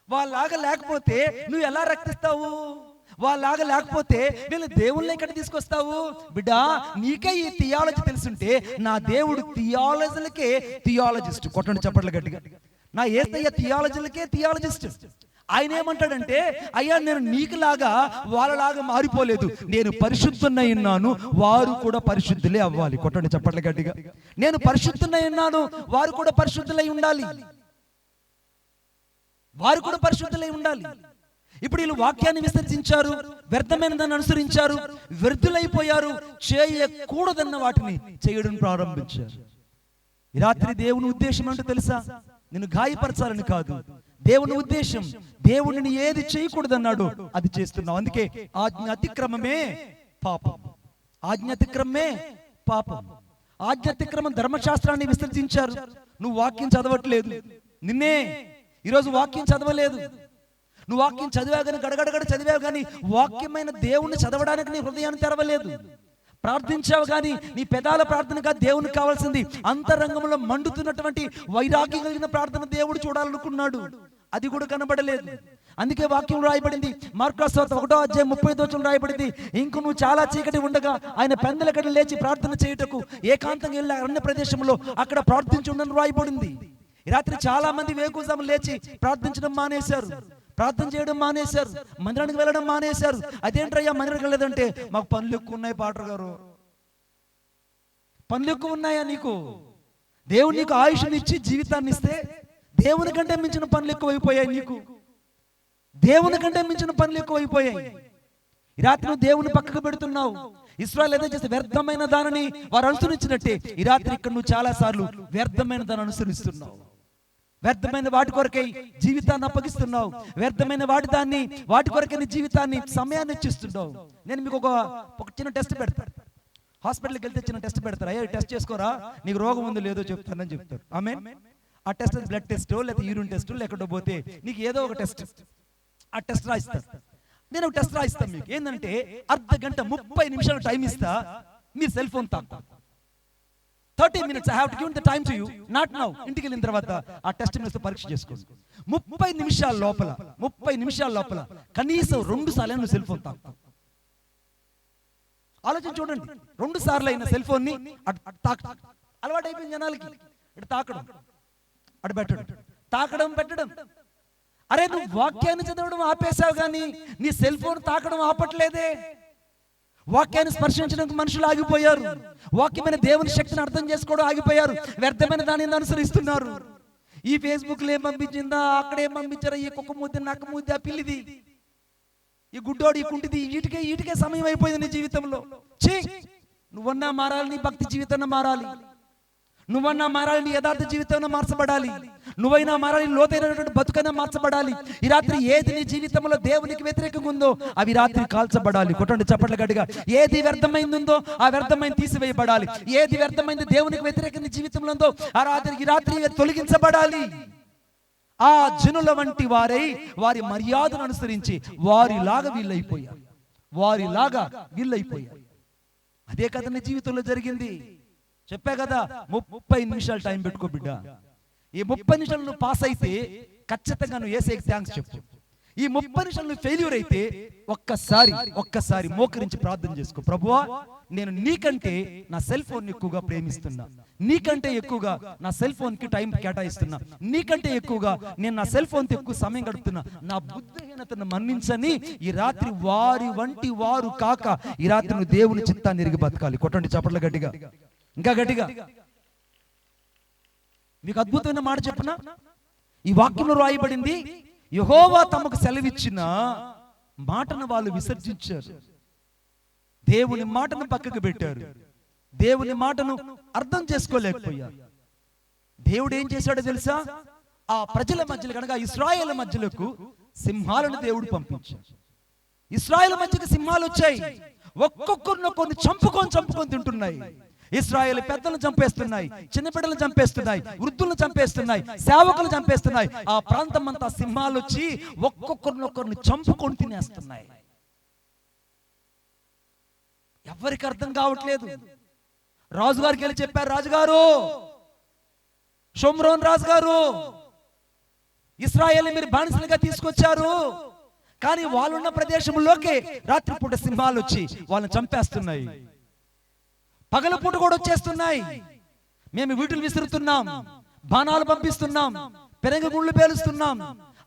వాళ్ళలాగా లేకపోతే నువ్వు ఎలా రక్షిస్తావు? వాళ్ళలాగా లేకపోతే వీళ్ళు దేవుళ్ళని ఎక్కడ తీసుకొస్తావు? బిడ్డా, నీకే ఈ థియాలజీ తెలుసుంటే నా దేవుడు థియాలజీలకే థియాలజిస్ట్. కొట్టండి చప్పట్లు గట్టిగా. నా యేసయ్య థియాలజీలకే థియాలజిస్ట్. ఆయన ఏమంటాడంటే, అయ్యా నేను నీకులాగా వాళ్ళలాగా మారిపోలేదు, నేను పరిశుద్ధున్నై ఉన్నాను, వారు కూడా పరిశుద్ధులే అవ్వాలి. కొట్టండి చప్పట్ల గట్టిగా. నేను పరిశుద్ధున్నై ఉన్నాను, వారు కూడా పరిశుద్ధులై ఉండాలి. వారు కూడా పరిశుద్ధులై ఉండాలి. ఇప్పుడు వీళ్ళు వాక్యాన్ని విసర్జించారు, వ్యర్థమైన దాన్ని అనుసరించారు, వ్యర్థులైపోయారు, చేయకూడదన్న వాటిని చేయడం ప్రారంభించారు. ఈ రాత్రి దేవుని ఉద్దేశం ఏంటో తెలుసా? నిన్ను గాయపరచాలని కాదు. దేవుని ఉద్దేశం, దేవుడిని ఏది చేయకూడదన్నాడు అది చేస్తున్నావు. అందుకే ఆజ్ఞ అతిక్రమమే పాపం. ఆజ్ఞ అతిక్రమమే పాపం. ఆజ్ఞ అతిక్రమం ధర్మశాస్త్రాన్ని విసర్జించారు. నువ్వు వాక్యం చదవట్లేదు. నిన్నే ఈరోజు వాక్యం చదవలేదు. నువ్వు వాక్యం చదివావు కానీ, గడగడగడ చదివావు కానీ వాక్యమైన దేవుణ్ణి చదవడానికి నీ హృదయాన్ని తెరవలేదు. ప్రార్థించావు కానీ నీ పెదాల ప్రార్థనగా దేవునికి కావాల్సింది అంతరంగంలో మండుతున్నటువంటి వైరాగ్యం కలిగిన ప్రార్థన దేవుడు చూడాలనుకున్నాడు. అది కూడా కనబడలేదు. అందుకే వాక్యం రాయబడింది, మార్కు సువార్త 1:35 రాయబడింది, ఇంక నువ్వు చాలా చీకటి ఉండగా ఆయన పెందలకడ లేచి ప్రార్థన చేయుటకు ఏకాంతంగా వెళ్ళి అరణ్య ప్రదేశంలో అక్కడ ప్రార్థించి ఉండని రాయబడింది. ఈ రాత్రి చాలా మంది వేకువజాము లేచి ప్రార్థించడం మానేశారు, ప్రార్థన చేయడం మానేశారు, మందిరానికి వెళ్ళడం మానేశారు. అదేంటయ్యా మందిరానికి వెళ్ళలేదంటే, మాకు పనులు ఎక్కువ ఉన్నాయి. పాటర్ గారు, పనులు ఎక్కువ ఉన్నాయా నీకు? దేవుడు నీకు ఆయుష్ని ఇచ్చి జీవితాన్ని ఇస్తే దేవుని కంటే మించిన పనులు ఎక్కువైపోయాయి నీకు. దేవుని కంటే మించిన పనులు ఎక్కువైపోయాయి. ఈ రాత్రి నువ్వు దేవుని పక్కకు పెడుతున్నావు. ఇశ్రాయేలు ఏదో చేస్తే వ్యర్థమైన దానిని వారు అనుసరించినట్టే ఈ రాత్రి ఇక్కడ నువ్వు చాలా సార్లు వ్యర్థమైన దాన్ని అనుసరిస్తున్నావు. వ్యర్థమైన వాటి కొరకై జీవితాన్ని అప్పగిస్తున్నావు. వ్యర్థమైన వాటి కొరకై నీ జీవితాన్ని, సమయాన్ని ఇచ్చిస్తున్నావు. నేను మీకు ఒక చిన్న టెస్ట్ పెడతాను. హాస్పిటల్కి వెళ్తే చిన్న టెస్ట్ పెడతారు. అయ్యా టెస్ట్ చేసుకోరా, నీకు రోగం ఉందో లేదో చెప్తానని చెప్తారు. ఆమెన్. ఆ టెస్ట్ బ్లడ్ టెస్ట్ లేకపోతే యూరిన్ టెస్ట్ లేకుండా పోతే నీకు ఏదో ఒక టెస్ట్, ఆ టెస్ట్ రాయిస్తారు. నేను ఒక టెస్ట్ రాయిస్తాను మీకు. ఏంటంటే అర్ధ గంట 30 నిమిషాలు టైం ఇస్తా, మీ సెల్ ఫోన్ తాకు. 30 minutes I have to give the time to you, not now. ఇంటికి వెళ్ళిన తర్వాత ఆ టెస్ట్ మీద పరీక్ష చేసుకోండి. 30 నిమిషాల లోపల కనీసం 2 సార్లు నువ్వు సెల్ ఫోన్ తాకు. ఆలోచన చూడండి. 2 సార్లు అయిన సెల్ ఫోన్ ని అలవాటు అయిపోయింది జనాలకి. ఇటు తాకడం, అటు పెట్టడం, తాకడం పెట్టడం. అరే నువ్వు వాక్యాన్ని చదవడం ఆపేశావు కానీ నీ సెల్ ఫోన్ తాకడం ఆపట్లేదే. వాక్యాన్ని స్పర్శించడానికి మనుషులు ఆగిపోయారు. వాక్యమైన దేవుని శక్తిని అర్థం చేసుకోవడం ఆగిపోయారు. వ్యర్థమైన దానిని అనుసరిస్తున్నారు. ఈ ఫేస్బుక్ లో ఏం పంపించిందా, అక్కడేం పంపించారా, ఈ కుక్క ముద్ద, నక్క ముద్ద, ఆ పిల్లిది, ఈ గుడ్డోడు, ఈ కుంటిది, వీటికే సమయం అయిపోయింది నీ జీవితంలో. నువ్వన్నా మారాలి, నీ భక్తి జీవితాన్ని మారాలి. నువ్వన్నా మారాలి, నీ యథార్థ జీవితంలో మార్చబడాలి. నువ్వైనా మారాలి, లోతైనటువంటి బతుకైనా మార్చబడాలి. ఈ రాత్రి ఏది నీ జీవితంలో దేవునికి వ్యతిరేకంగా ఉందో అవి రాత్రి కాల్చబడాలి. కొట్టండి చప్పట్ల గట్టిగా. ఏది వ్యర్థమైందో ఆ వ్యర్థమైంది తీసివేయబడాలి. ఏది వ్యర్థమైంది దేవునికి వ్యతిరేకంగా జీవితంలో ఉందో ఈ రాత్రి తొలగించబడాలి. ఆ జనుల వంటి వారై వారి మర్యాదను అనుసరించి వారిలాగా వీళ్ళైపోయారు. అదే కదా నీ జీవితంలో జరిగింది. చెప్పా కదా, 30 నిమిషాలు టైం పెట్టుకో బిడ్డ. ఈ 30 నిమిషాలు నువ్వు పాస్ అయితే ఖచ్చితంగా నువ్వు యేసుకి థ్యాంక్స్ చెప్పు. ఈ 30 నిమిషాలు నువ్వు ఫెయిల్యూర్ అయితే ఒక్కసారి మోకరించి ప్రార్థన చేసుకో. ప్రభువా, నేను నీకంటే నా సెల్ ఫోన్ ఎక్కువగా ప్రేమిస్తున్నా, నీకంటే ఎక్కువగా నా సెల్ ఫోన్ కి టైం కేటాయిస్తున్నా, నీకంటే ఎక్కువగా నేను నా సెల్ ఫోన్ తో ఎక్కువ సమయం గడుపుతున్నా. నా బుద్ధిహీనతను మన్నించని ఈ రాత్రి వారి వంటి వారు కాక ఈ రాత్రి నువ్వు దేవుని చిత్తాన్ని ఎరిగి బతకాలి. కొట్టండి చప్పట్ల గట్టిగా, ఇంకా గట్టిగా. మీకు అద్భుతమైన మాట చెప్పనా? ఈ వాక్యంలో రాయబడింది, యెహోవా తమకు సెలవిచ్చిన మాటను వాళ్ళు విసర్జించారు. దేవుని మాటను పక్కకు పెట్టారు. దేవుని మాటను అర్థం చేసుకోలేకపోయారు. దేవుడు ఏం చేశాడో తెలుసా? ఆ ప్రజల మధ్యలో కనుక ఇశ్రాయేలు మధ్యలకు సింహాలను దేవుడు పంపించాడు. ఇశ్రాయేలు మధ్యకి సింహాలు వచ్చాయి. ఒక్కొక్కరిని కొన్ని చంపుకొని తింటున్నాయి. ఇశ్రాయేలు పెద్దలను చంపేస్తున్నాయి, చిన్నపిల్లలను చంపేస్తున్నాయి, వృద్ధులను చంపేస్తున్నాయి, సేవకులను చంపేస్తున్నాయి. ఆ ప్రాంతం అంతా సింహాలు వచ్చి ఒక్కొక్కరిని చంపుకొని తినేస్తున్నాయి. ఎవరికి అర్థం కావట్లేదు. రాజుగారికి వెళ్ళి చెప్పారు, రాజుగారు, షోమ్రోన్ రాజుగారు, ఇశ్రాయేలు మీరు బానిసలుగా తీసుకొచ్చారు, కానీ వాళ్ళున్న ప్రదేశంలోకి రాత్రిపూట సింహాలు వచ్చి వాళ్ళని చంపేస్తున్నాయి. పగలపూట కూడా వచ్చేస్తున్నాయి. మేము వీటిని విసురుతున్నాం, బాణాలు పంపిస్తున్నాం, పెరగ గుళ్ళు పేలుస్తున్నాం,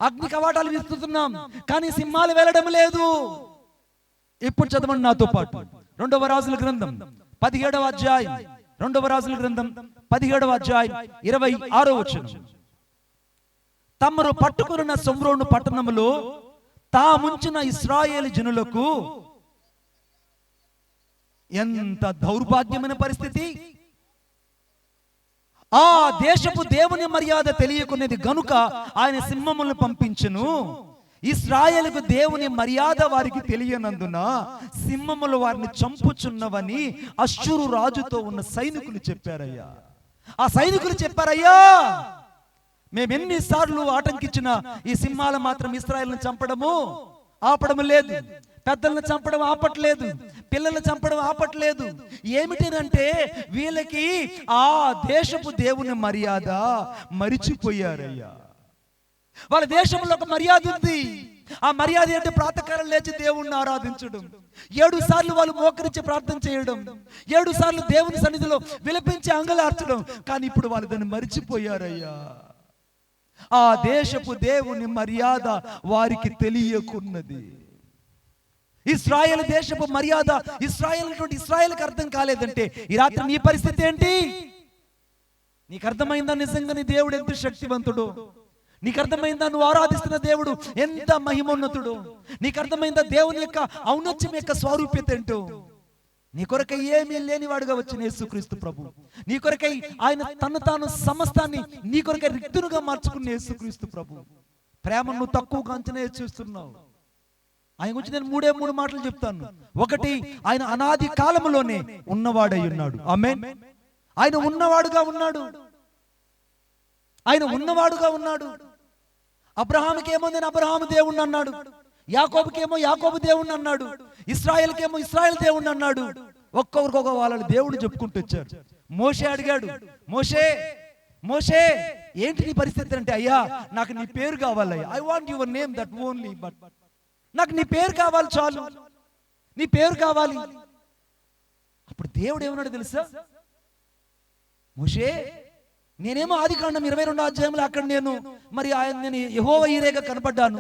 అగ్ని కవాటాలు విసురుతున్నాం, కానీ సింహాలు వెళ్ళడం లేదు. ఇప్పుడు చదవండి నాతో పాటు 2వ రాజుల గ్రంథం 17వ అధ్యాయం, 2వ రాజుల గ్రంథం 17వ అధ్యాయం 26వ వచనం. తమరు పట్టుకున్న షోమ్రోను పట్టణములో తాముంచిన ఇశ్రాయేలు జనులకు ఎంత దౌర్భాగ్యమైన పరిస్థితి. ఆ దేశపు దేవుని మర్యాద తెలియకునేది గనుక ఆయన సింహములను పంపించును. ఇశ్రాయేలుకు దేవుని మర్యాద వారికి తెలియనందున సింహములు వారిని చంపుచున్నవని అష్షూరు రాజుతో ఉన్న సైనికులు చెప్పారయ్యా. ఆ సైనికులు చెప్పారయ్యా, మేమెన్నిసార్లు ఆటంకించిన ఈ సింహాలు మాత్రం ఇశ్రాయేలును చంపడము ఆపడం లేదు, పెద్దలను చంపడం ఆపట్లేదు, పిల్లలను చంపడం ఆపట్లేదు. ఏమిటినంటే వీళ్ళకి ఆ దేశపు దేవుని మర్యాద మరిచిపోయారయ్యా. వాళ్ళ దేశంలో ఒక మర్యాద ఉంది. ఆ మర్యాద ఏంటి? ప్రాతకాలం లేచి దేవుణ్ణి ఆరాధించడం, 7 సార్లు వాళ్ళు మోకరించి ప్రార్థన చేయడం, 7 సార్లు దేవుని సన్నిధిలో విలపించి అంగలార్చడం. కానీ ఇప్పుడు వాళ్ళు దాన్ని మరిచిపోయారయ్యా. ఆ దేశపు దేవుని మర్యాద వారికి తెలియకున్నది. ఇశ్రాయేలు దేశపు మర్యాద ఇశ్రాయేలుకి అర్థం కాలేదంటే ఈ రాత్రి నీ పరిస్థితి ఏంటి? నీకు అర్థమైందా నిజంగా నీ దేవుడు ఎంత శక్తివంతుడు? నీకు అర్థమైందా నువ్వు ఆరాధిస్తున్న దేవుడు ఎంత మహిమోన్నతుడు? నీకు అర్థమైందా దేవుని యొక్క ఔన్నత్యం యొక్క స్వరూప్యత ఏంటో? నీ కొరకై ఏమీ లేనివాడుగా వచ్చిన యేసుక్రీస్తు ప్రభు, నీ కొరకై ఆయన తను తాను సమస్తాన్ని నీ కొరకై రిక్తునుగా మార్చుకున్న యేసుక్రీస్తు ప్రభు ప్రేమను నువ్వు తక్కువగా అంచనా చూస్తున్నావు. ఆయన గురించి నేను 3 మాటలు చెప్తాను. ఒకటి, ఆయన అనాది కాలములోనే ఉన్నవాడై ఉన్నాడు. ఆమేన్. ఆయన ఉన్నవాడుగా ఉన్నాడు. ఆయన ఉన్నవాడుగా ఉన్నాడు. అబ్రహాముకేమో నేను అబ్రహాము దేవుణ్ణి అన్నాడు, యాకోబుకేమో యాకోబు దేవుణ్ణి అన్నాడు, ఇశ్రాయేలుకేమో ఇశ్రాయేల్ దేవుణ్ణి అన్నాడు. ఒక్కొక్కరికొక వాళ్ళ దేవుడు చెప్పుకుంటూ వచ్చారు. మోషే అడిగాడు, మోషే ఏంటి నీ పరిస్థితి అంటే, అయ్యా నాకు నీ పేరు కావాలయ్యా, I want your name that only, but నాకు నీ పేరు కావాలి, చాలు నీ పేరు కావాలి. అప్పుడు దేవుడు ఏమన్నాడు తెలుసా? మోషే, నేనేమో ఆదికాండం 22వ అధ్యాయంలో అక్కడ నేను యెహోవా ఈరేగా కనపడ్డాను.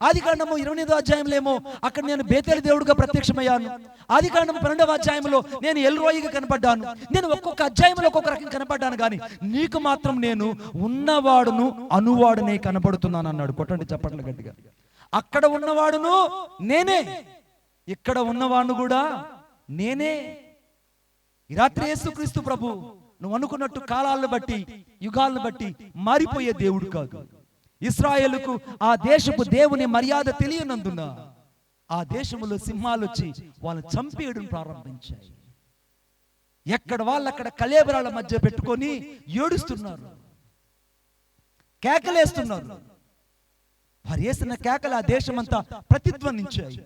ఆదికాండము 28వ అధ్యాయంలో ఏమో అక్కడ నేను బేతేలు దేవుడుగా ప్రత్యక్షమయ్యాను. ఆదికాండం 12వ అధ్యాయంలో నేను ఎల్రోయిగా కనపడ్డాను. నేను ఒక్కొక్క అధ్యాయంలో ఒక్కొక్క రకం కనపడ్డాను, కానీ నీకు మాత్రం నేను ఉన్నవాడును అనువాడునే కనపడుతున్నాను అన్నాడు. కొట్టండి చప్పట్లు గట్టిగా. అక్కడ ఉన్నవాడును నేనే, ఇక్కడ ఉన్నవాడును కూడా నేనే. ఈ రాత్రి యేసుక్రీస్తు ప్రభు నువ్వు అనుకున్నట్టు కాలాలను బట్టి యుగాలను బట్టి మారిపోయే దేవుడు కాదు. ఇశ్రాయేలుకు ఆ దేశపు దేవుని మర్యాద తెలియనందున ఆ దేశంలో సింహాలు వచ్చి వాళ్ళని చంపేయడం ప్రారంభించాయి. ఎక్కడ వాళ్ళు అక్కడ కళేబరాల మధ్య పెట్టుకొని ఏడుస్తున్నారు, కేకలేస్తున్నారు. వారు వేసిన కేకలు ఆ దేశమంతా ప్రతిధ్వనించాయి.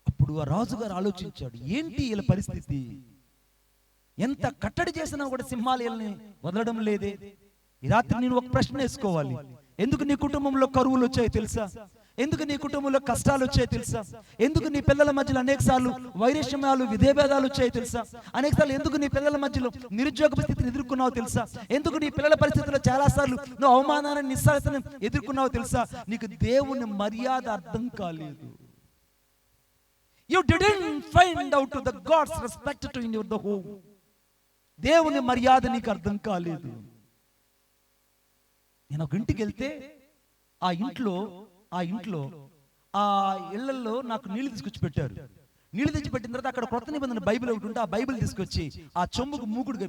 అప్పుడు ఆ రాజుగారు ఆలోచించాడు, ఏంటి వీళ్ళ పరిస్థితి? ఎంత కట్టడి చేసినా కూడా సింహాలు వీళ్ళని వదలడం లేదే. ఈ రాత్రి నేను ఒక ప్రశ్న వేసుకోవాలి. ఎందుకు నీ కుటుంబంలో కరువులు వచ్చాయో తెలుసా? ఎందుకు నీ కుటుంబంలో కష్టాలు వచ్చాయో తెలుసా? ఎందుకు నీ పిల్లల మధ్యలో అనేక సార్లు వైరస్యాలు విధేభేదాలు వచ్చాయో తెలుసా? అనేక సార్లు ఎందుకు నీ పిల్లల మధ్యలో నిరుద్యోగ స్థితిని ఎదుర్కొన్నావో తెలుసా? ఎందుకు నీ పిల్లల పరిస్థితుల్లో చాలా సార్లు నువ్వు అవమానాన్ని నిస్సారతను ఎదుర్కొన్నావో తెలుసా? నీకు దేవుని మర్యాద అర్థం కాలేదు. You didn't find out the God's respect to in the home. దేవుని మర్యాద నీకు అర్థం కాలేదు. నేను ఒక ఇంటికి వెళ్తే ఆ ఇంట్లో ఆ ఇళ్లలో నాకు నీళ్లు తీసుకొచ్చి పెట్టారు. నీళ్లు తెచ్చి పెట్టిన తర్వాత అక్కడ కొత్త నిబంధన బైబిల్ ఒకటి ఉంటే ఆ బైబిల్ తీసుకొచ్చి ఆ చెంబుకు మూకుడుగా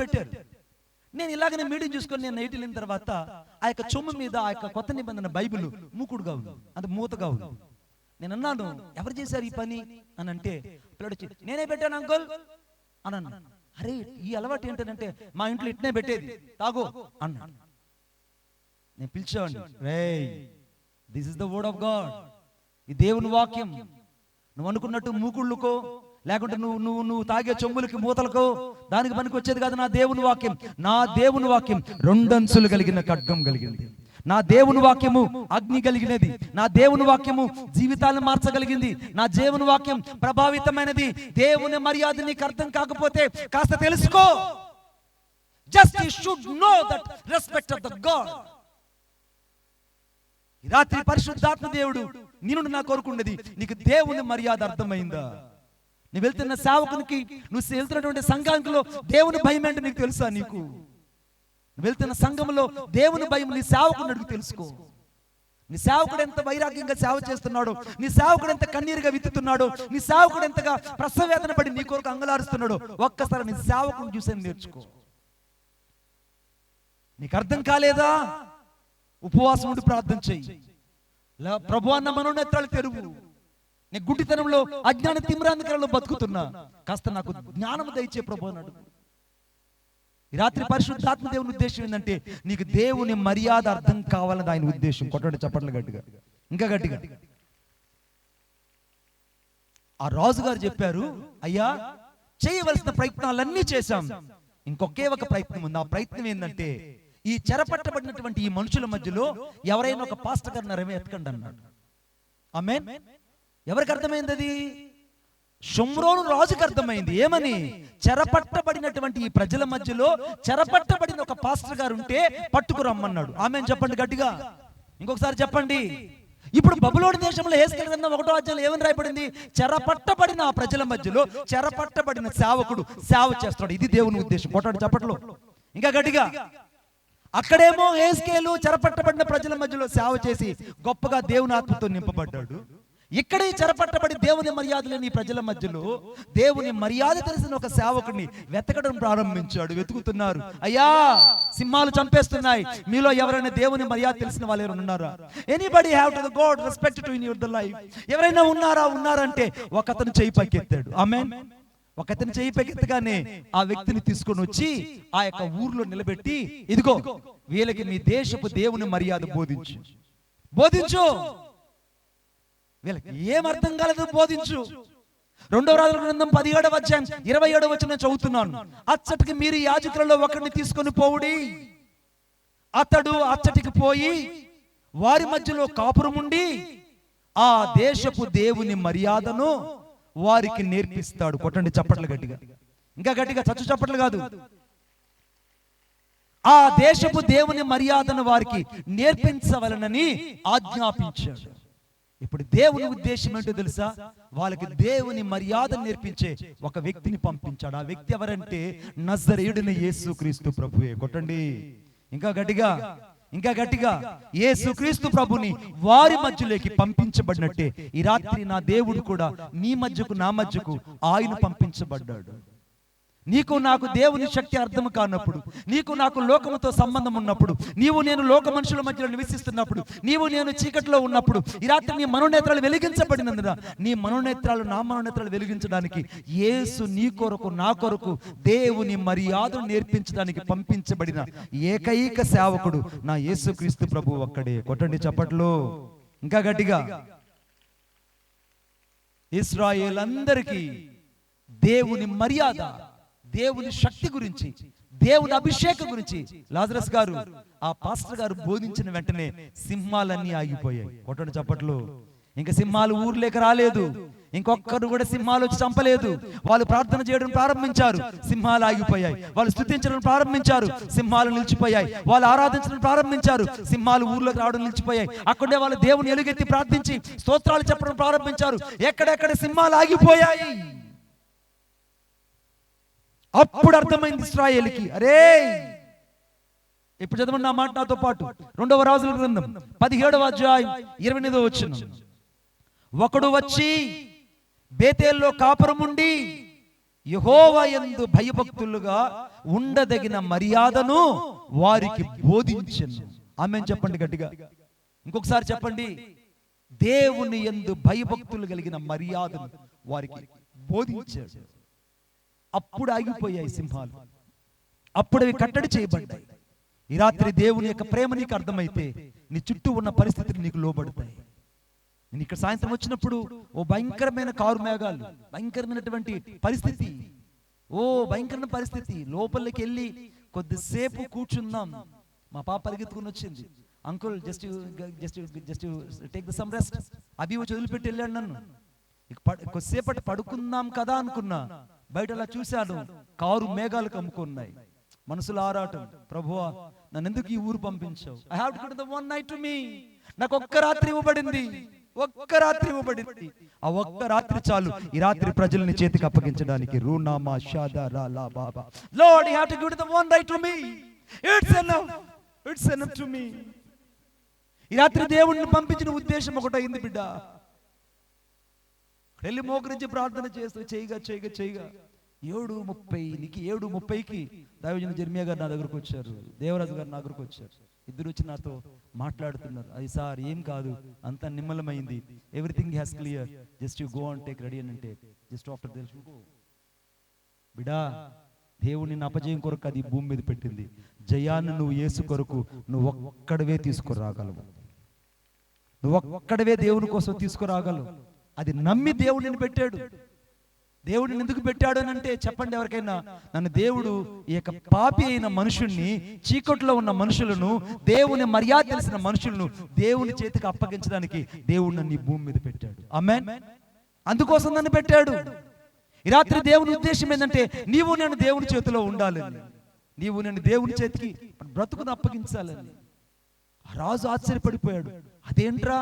పెట్టారు. నేను ఇలాగనే మీటింగ్ చూసుకొని నేను నైట్ వెళ్ళిన తర్వాత ఆ యొక్క చెంబు మీద ఆ యొక్క కొత్త నిబంధన బైబిల్ మూకుడుగా ఉంది, అంటే మూతగా ఉంది. నేను అన్నాను, ఎవరు చేశారు ఈ పని అని అంటే పిల్లడు వచ్చి, నేనే పెట్టాను అంకుల్ అని అన్నాను. అరే ఈ అలవాటు ఏంటంటే మా ఇంట్లో ఇట్నే పెట్టేది, తాగో అన్నాడు. నేను పిలిచాను, రేయ్ this is the word of God, ఈ దేవుని వాక్యం. నువ్వు అనుకున్నట్టు మూకుళ్ళుకో లేకుంటే నువ్వు తాగే చెంబులకి మూతలకో దానికి పనికి వచ్చేది కాదు. నా దేవుని వాక్యం 2 అంచులు కలిగిన ఖడ్గం కలిగింది. నా దేవుని వాక్యము అగ్ని కలిగినది. నా దేవుని వాక్యము జీవితాలను మార్చగలిగింది. నా దేవుని వాక్యం ప్రభావితమైనది. దేవుని మర్యాద నీకు అర్థం కాకపోతే కాస్త తెలుసుకో. Just you should know that respect of the God. ఈ రాత్రి పరిశుద్ధాత్మ దేవుడు నిన్ను నా కోరుకున్నది, నీకు దేవుని మర్యాద అర్థమైందా? నువ్వు వెళ్తున్న సేవకునికి, నువ్వు వెళ్తున్నటువంటి సంఘంలో దేవుని భయం ఏంటో నీకు తెలుసా? నువ్వు వెళ్తున్న సంఘంలో దేవుని భయం నీ సేవకుని అడుగు తెలుసుకో. నీ సేవకుడు ఎంత వైరాగ్యంగా సేవ చేస్తున్నాడో, నీ సేవకుడు ఎంత కన్నీరుగా విత్తుతున్నాడో, నీ సేవకుడు ఎంతగా ప్రసవేదన పడి నీ కొరకు అంగలారుస్తున్నాడో ఒక్కసారి నీ సేవకుని చూసి నేర్చుకో. నీకు అర్థం కాలేదా? ఉపవాసం ఉండి ప్రార్థన చెయ్యి. ప్రభువా నా మనోనేత్రాలు తెరువు. నేను గుడ్డితనంలో అజ్ఞాన తిమ్రాంధకారంలో బతుకుతున్నా, కాస్త నాకు జ్ఞానం దయచే ప్రభు అన్నాడు. ఈ రాత్రి పరిశుద్ధాత్మ దేవుని ఉద్దేశం ఏంటంటే నీకు దేవుని మర్యాద అర్థం కావాలని ఆయన ఉద్దేశం. కొట్టండి చప్పట్లు గట్టిగా, ఇంకా గట్టిగా. ఆ రాజుగారు చెప్పారు, అయ్యా చేయవలసిన ప్రయత్నాలన్నీ చేశాం, ఇంకొకే ఒక ప్రయత్నం ఉంది. ఆ ప్రయత్నం ఏంటంటే ఈ చెరపట్టబడినటువంటి ఈ మనుషుల మధ్యలో ఎవరైనా ఒక పాస్టర్ గారిని నరమే ఎత్తకండి అన్నాడు. ఆమేన్. ఎవరికి అర్థమైంది అది? షోమ్రోను రాజుకి అర్థమైంది. ఏమని? చెరపట్టబడినటువంటి ఈ ప్రజల మధ్యలో చెరపట్టబడిన ఒక పాస్టర్ గారు ఉంటే పట్టుకురమ్మన్నాడు. ఆమేన్ చెప్పండి గట్టిగా, ఇంకొకసారి చెప్పండి. ఇప్పుడు బబులోను దేశంలో హెస్కేలు గ్రంథం 1వ అధ్యాయంలో ఏమని రాయబడింది? చెరపట్టబడిన ఆ ప్రజల మధ్యలో చెరపట్టబడిన సేవకుడు సేవ చేస్తాడు. ఇది దేవుని ఉద్దేశం. కొట్టాడు చప్పట్లు, ఇంకా గట్టిగా. అక్కడేమో హెస్కేలు చెరపట్టబడిన ప్రజల మధ్యలో సేవ చేసి గొప్పగా దేవుని ఆత్మతో నింపబడ్డాడు. ఇక్కడే చెరపట్టబడి దేవుని మర్యాద లేని ప్రజల మధ్యలో దేవుని మర్యాద తెలిసిన ఒక సేవకుడిని వెతకడం ప్రారంభించాడు. వెతుకుతున్నారు, అయ్యా సింహాలు చంపేస్తున్నాయి, మీలో ఎవరైనా దేవుని మర్యాద తెలిసిన వాళ్ళు ఎవరైనా ఉన్నారా? Anybody have to the God respect to in your the life. ఎవరైనా ఉన్నారంటే ఒకతను చేయి పైకెత్తాడు. ఆమేన్. ఒకతను చేయి పైకెత్తగానే ఆ వ్యక్తిని తీసుకొని వచ్చి ఆ యొక్క ఊర్లో నిలబెట్టి, ఇదిగో వీళ్ళకి మీ దేశపు దేవుని మర్యాద బోధించు. వీళ్ళకి ఏమర్థం కాలేదు, బోధించు. 2వ రాజుల గ్రంథం 17వ అధ్యాయం 27వ వచనం చదువుతున్నాను. అచ్చటికి మీరు యాజకులలో ఒకరిని తీసుకొని పోవుడి, అతడు అచ్చటికి పోయి వారి మధ్యలో కాపురముండి ఆ దేశపు దేవుని మర్యాదను వారికి నేర్పిస్తాడు. కొట్టండి చప్పట్లు గట్టిగా, ఇంకా గట్టిగా, చచ్చు చప్పట్లు కాదు. ఆ దేశపు దేవుని మర్యాదను వారికి నేర్పించవలనని ఆజ్ఞాపించాడు. ఇప్పుడు దేవుని ఉద్దేశం ఏంటో తెలుసా? వాళ్ళకి దేవుని మర్యాద నేర్పించే ఒక వ్యక్తిని పంపించాడు. ఆ వ్యక్తి ఎవరంటే నజరేయుడైన యేసుక్రీస్తు ప్రభువే. కొట్టండి ఇంకా గట్టిగా, ఇంకా గట్టిగా, యేసుక్రీస్తు ప్రభుని వారి మధ్యలోకి పంపించబడినట్టే ఈ రాత్రి నా దేవుడు కూడా నీ మధ్యకు నా మధ్యకు ఆయన పంపించబడ్డాడు. నీకు నాకు దేవుని శక్తి అర్థం కానప్పుడు, నీకు నాకు లోకముతో సంబంధం ఉన్నప్పుడు, నీవు నేను లోక మనుషుల మధ్యలో నివసిస్తున్నప్పుడు, నీవు నేను చీకట్లో ఉన్నప్పుడు ఈ రాత్రి నీ మనోనేత్రాలు వెలిగించబడినందున నీ మనోనేత్రాలు నా మనోనేత్రాలు వెలిగించడానికి యేసు నీ కొరకు నా కొరకు దేవుని మర్యాదను నేర్పించడానికి పంపించబడిన ఏకైక సేవకుడు నా యేసుక్రీస్తు ప్రభు ఒక్కడే. కొట్టండి చప్పట్లు ఇంకా గట్టిగా. ఇశ్రాయేలు అందరికీ దేవుని మర్యాద, దేవుని శక్తి గురించి, దేవుని అభిషేకం గురించి లాజరస్ గారు, ఆ పాస్టర్ గారు బోధించిన వెంటనే సింహాలన్నీ ఆగిపోయాయి. కొట్టండి చప్పట్లు. ఇంకా సింహాలు ఊర్లేక రాలేదు, ఇంకొక్కరు కూడా సింహాలు వచ్చి చంపలేదు. వాళ్ళు ప్రార్థన చేయడం ప్రారంభించారు, సింహాలు ఆగిపోయాయి. వాళ్ళు స్తుతించడం ప్రారంభించారు, సింహాలు నిలిచిపోయాయి. వాళ్ళు ఆరాధించడం ప్రారంభించారు, సింహాలు ఊర్లోకి రావడం నిలిచిపోయాయి. అక్కడే వాళ్ళు దేవుని ఎలుగెత్తి ప్రార్థించి స్తోత్రాలు చెప్పడం ప్రారంభించారు. ఎక్కడెక్కడ సింహాలు ఆగిపోయాయి. అప్పుడు అర్థమైంది ఇశ్రాయేలుకి, అరే ఇప్పుడు చదవండి నా మాట నాతో పాటు. 2వ రాజుల గ్రంథం 17వ అధ్యాయం 28వ వచనం. ఒకడు వచ్చి బేతేల్లో కాపురముండి యెహోవా యందు భయభక్తులుగా ఉండదగిన మర్యాదను వారికి బోధించెను. ఆమేన్ చెప్పండి గట్టిగా. ఇంకొకసారి చెప్పండి. దేవుని యందు భయభక్తులు కలిగిన మర్యాదను వారికి బోధించాడు. అప్పుడు ఆగిపోయాయి సింహాలు, అప్పుడు అవి కట్టడి చేయబడ్డాయి. ఈ రాత్రి దేవుని యొక్క ప్రేమ నీకు అర్థమైతే నీ చుట్టూ ఉన్న పరిస్థితులు నీకు లోబడతాయి. నేను ఇక్కడ సాయంత్రం వచ్చినప్పుడు ఓ భయంకరమైన కారు మేఘాలు, భయంకరమైనటువంటి పరిస్థితి, భయంకరమైన పరిస్థితి. లోపలికి వెళ్ళి కొద్దిసేపు కూర్చుందాం. మా పాప పరిగెత్తుకుని వచ్చింది, uncle just take the sum rest. అవి వచ్చి వదిలిపెట్టి వెళ్ళాడు నన్ను. కొద్దిసేపటి పడుకుందాం కదా అనుకున్నా, బయట అలా చూశాను, కారు మేఘాలు కమ్ముకున్నాయి. మనసులో ఆరాటం, ప్రభువా నన్ను ఎందుకు ఈ ఊరు పంపించావు? I have to go to the one night to me. నాకు ఒక్క రాత్రి ఇవ్వబడింది, ఒక్క రాత్రి ఇవ్వబడింది. ఆ ఒక్క రాత్రి చాలు ఈ రాత్రి ప్రజల్ని చేతికి అప్పగించడానికి. రూనామా షాదా లా బాబా. Lord you have to go to the one night to me. It's enough to me. ఈ రాత్రి దేవుణ్ణి పంపించిన ఉద్దేశం ఒకటైంది బిడ్డ. వెళ్ళి మోకరించి ప్రార్థన చేస్తూ చేయగా 7:30కి దైవజనుడు జెర్మియా గారు నా దగ్గరకు వచ్చారు, దేవరాజు గారు నా దగ్గరకు వచ్చారు. ఇద్దరు వచ్చి నాతో మాట్లాడుతున్నారు. అది సార్ ఏం కాదు, అంతా నిమ్మలమైంది, everything has clear, just you go and take ready అని అంటే జస్ట్ ఆఫ్టర్ దిస్ గో. బిడా, దేవుని అపజయం కొరకు అది భూమి మీద పెట్టింది. జయాన్ని నువ్వు యేసు కొరకు నువ్వు ఒక్కడవే తీసుకురాగలవు. నువ్వు ఒక్కడవే దేవుని కోసం తీసుకురాగలవు. అది నమ్మి దేవుడిని పెట్టాడు. దేవుడిని ఎందుకు పెట్టాడు అని అంటే చెప్పండి ఎవరికైనా, నన్ను దేవుడు ఈ యొక్క పాపి అయిన మనుషుల్ని, చీకట్లో ఉన్న మనుషులను, దేవుని మర్యాద తెలిసిన మనుషులను దేవుని చేతికి అప్పగించడానికి దేవుడు నన్ను ఈ భూమి మీద పెట్టాడు. ఆమేన్. అందుకోసం నన్ను పెట్టాడు. ఈ రాత్రి దేవుని ఉద్దేశం ఏంటంటే నీవు నేను దేవుని చేతిలో ఉండాలని, నీవు నేను దేవుని చేతికి బ్రతుకును అప్పగించాలని. ఆ రాజు ఆశ్చర్యపడిపోయాడు. అదేంట్రా,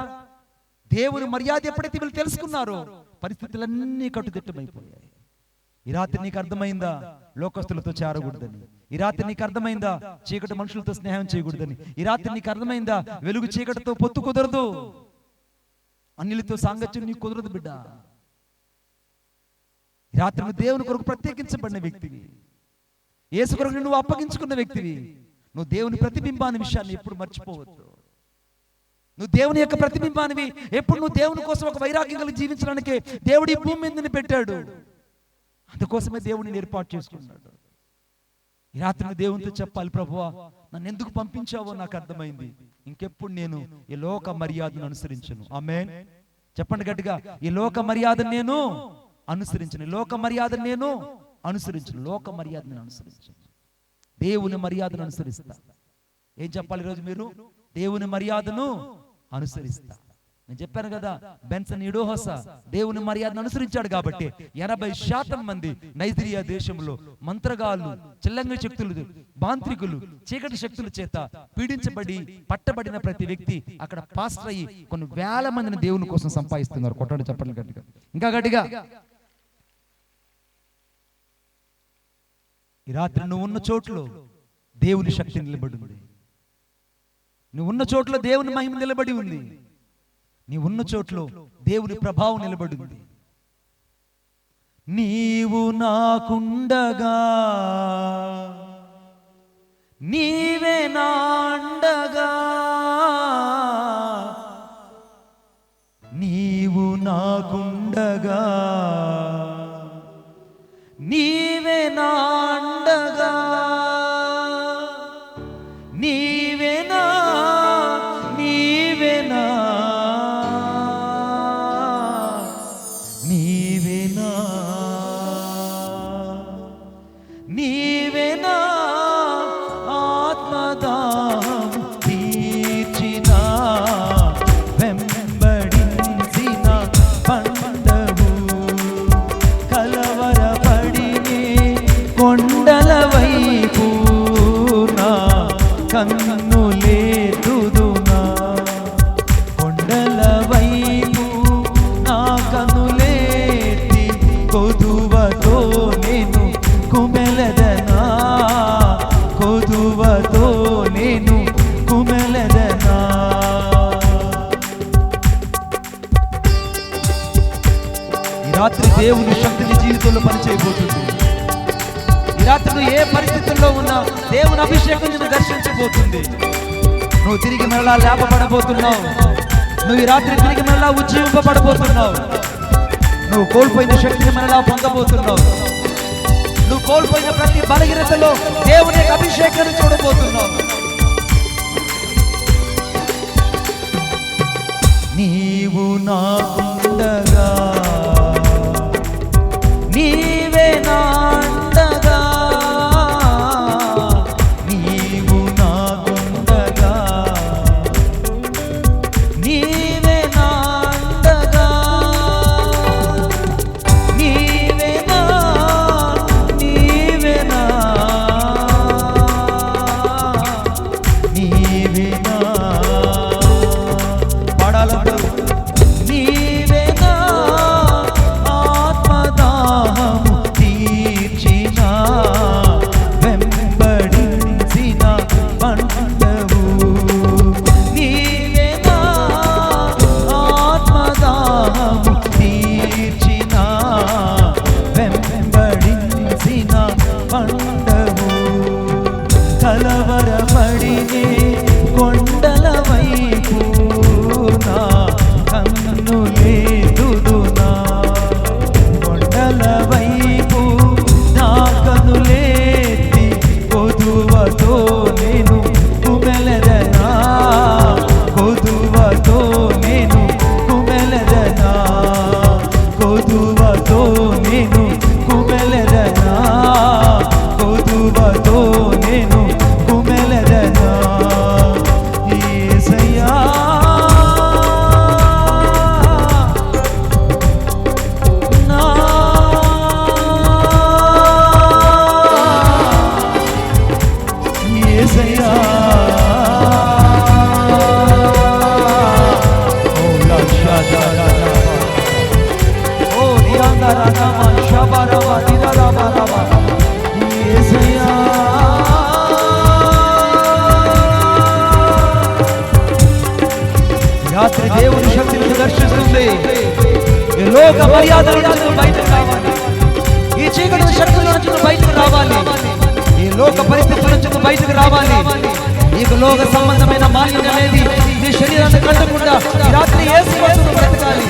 దేవుని మర్యాద ఎప్పుడైతే వీళ్ళు తెలుసుకున్నారో పరిస్థితులన్నీ కట్టుదిట్టమైపోయాయి. ఈ రాత్రి నీకు అర్థమైందా లోకస్తులతో చేరకూడదని? ఈ రాత్రి నీకు అర్థమైందా చీకటి మనుషులతో స్నేహం చేయకూడదని? ఈ రాత్రి నీకు అర్థమైందా వెలుగు చీకటితో పొత్తు కుదరదు, అన్నిలతో సాంగత్యం నీకు కుదరదు బిడ్డ. ఈ రాత్రి నువ్వు దేవుని కొరకు ప్రత్యేకించబడిన వ్యక్తివి, యేసు కొరకు నువ్వు అప్పగించుకున్న వ్యక్తివి. నువ్వు దేవుని ప్రతిబింబాన్ని విషయాన్ని ఎప్పుడు మర్చిపోవద్దు. నువ్వు దేవుని యొక్క ప్రతిబింబానివి. ఎప్పుడు నువ్వు దేవుని కోసం ఒక వైరాగ్యం కలిగి జీవించడానికే దేవుడు ఈ భూమి మీద పెట్టాడు. అందుకోసమే దేవుడిని ఏర్పాటు చేసుకున్నాడు. ఈ రాత్రి నువ్వు దేవునితో చెప్పాలి, ప్రభువా నన్ను ఎందుకు పంపించావో నాకు అర్థమైంది, ఇంకెప్పుడు నేను ఈ లోక మర్యాదను అనుసరించను. ఆమేన్ చెప్పండి గట్టిగా. ఈ లోక మర్యాదను నేను అనుసరించను, లోక మర్యాదను నేను అనుసరించను, లోక మర్యాదను అనుసరించను, దేవుని మర్యాదను అనుసరిస్తా. ఏం చెప్పాలి ఈరోజు మీరు? దేవుని మర్యాదను అనుసరిస్తా. నేను చెప్పాను కదా, బెన్సన్ ఇడోహోసా దేవుని మర్యాదను అనుసరించాడు కాబట్టి 80% మంది నైజీరియా దేశంలో మంత్రగాళ్ళు, చిల్లంగి శక్తులు, మాంత్రికులు, చీకటి శక్తుల చేత పీడించబడి పట్టబడిన ప్రతి వ్యక్తి అక్కడ పాస్టర్ అయ్యి కొన్ని వేల మందిని దేవుని కోసం సంపాదిస్తున్నారు. కొట్టండి చెప్పండి గట్టిగా, ఇంకా గట్టిగా. ఈ రాత్రి నువ్వు ఉన్న చోట్లో దేవుని శక్తి నిలబడింది. నువ్వు ఉన్న చోట్ల దేవుని మహిమ నిలబడి ఉంది. నీ ఉన్న చోట్లో దేవుని ప్రభావం నిలబడి ఉంది. నీవు నాకుండగా నీవే నా అండగా, నీవు నాకుండగా నీవే నా అండగా, నీవేనా నీవేనా నీవేనా నీవేనా ఆత్మదాహం తీర్చిన వెంబడించిన పండవు, కలవరపడినే కొండల వైపు నా కన్నులేతుదునా, కొండల వైపు నా కన్నులేతి కొదువతో నేను కుమెలదనా, కొదువతో నేను కుమెలదనా. ఈ రాత్రి దేవుని శక్తి నీ జీవితంలో పనిచేయబోతుంది. ఈ రాత్రి నువ్వు ఏ పరిస్థితుల్లో ఉన్నా దేవుని అభిషేకం నిన్ను దర్శించబోతుంది. నువ్వు తిరిగి మరలా లేపబడబోతున్నావు. నువ్వు ఈ రాత్రి తిరిగి మరలా ఉజ్జీవింపబడబోతున్నావు. నువ్వు కోల్పోయిన శక్తిని మరలా పొందబోతున్నావు. నువ్వు కోల్పోయిన ప్రతి బలహీనతలో దేవుని యొక్క అభిషేకాన్ని చూడబోతున్నావు. నీవు నాకుండగా నీవే నా అండగా, నీవు నాకుండగా నీవే నా అండగా, నీవేనా నీవేనా నీవేనా పాడాలంటారు. నీవేనా ఆత్మదాహము తీర్చిన వెంబడించిన పండవు, నీవేనా ఆత్మదాహము తీర్చిన వెంబడించిన పండవు, కలవరపడినే కొండల వైపు నా కన్నులేదునా, కొండల వైపు నా కన్నులేతి కొదువతో నేను కుమెలదనా, కొదువతో నేను కుమెలదనా, కొదువతో నేను కుమెలదనా, కొదువతో నేను కుమెలదనా. యేసయ్యా నా యేసయ్యా ఓ లక్షాదారా ఓ నిరందరా నామ శబరవ నిరరవరవ యేసయ్యా. రాత్రి దేవుని శక్తిని దర్శిస్తుంది. ఈ లోక మర్యాదల నుంచి బయటకు రావాలి. ఈ చీకటి శక్తుల నుంచి బయటకు రావాలి. ఈ లోక పరిస్థితుల నుంచి బయటకు రావాలి. నీకు లోక సంబంధమైన మాలిన్యం అనేది నీ శరీరాన్ని కట్టకుండా ఈ రాత్రి యేసు కోసం బ్రతకాలి.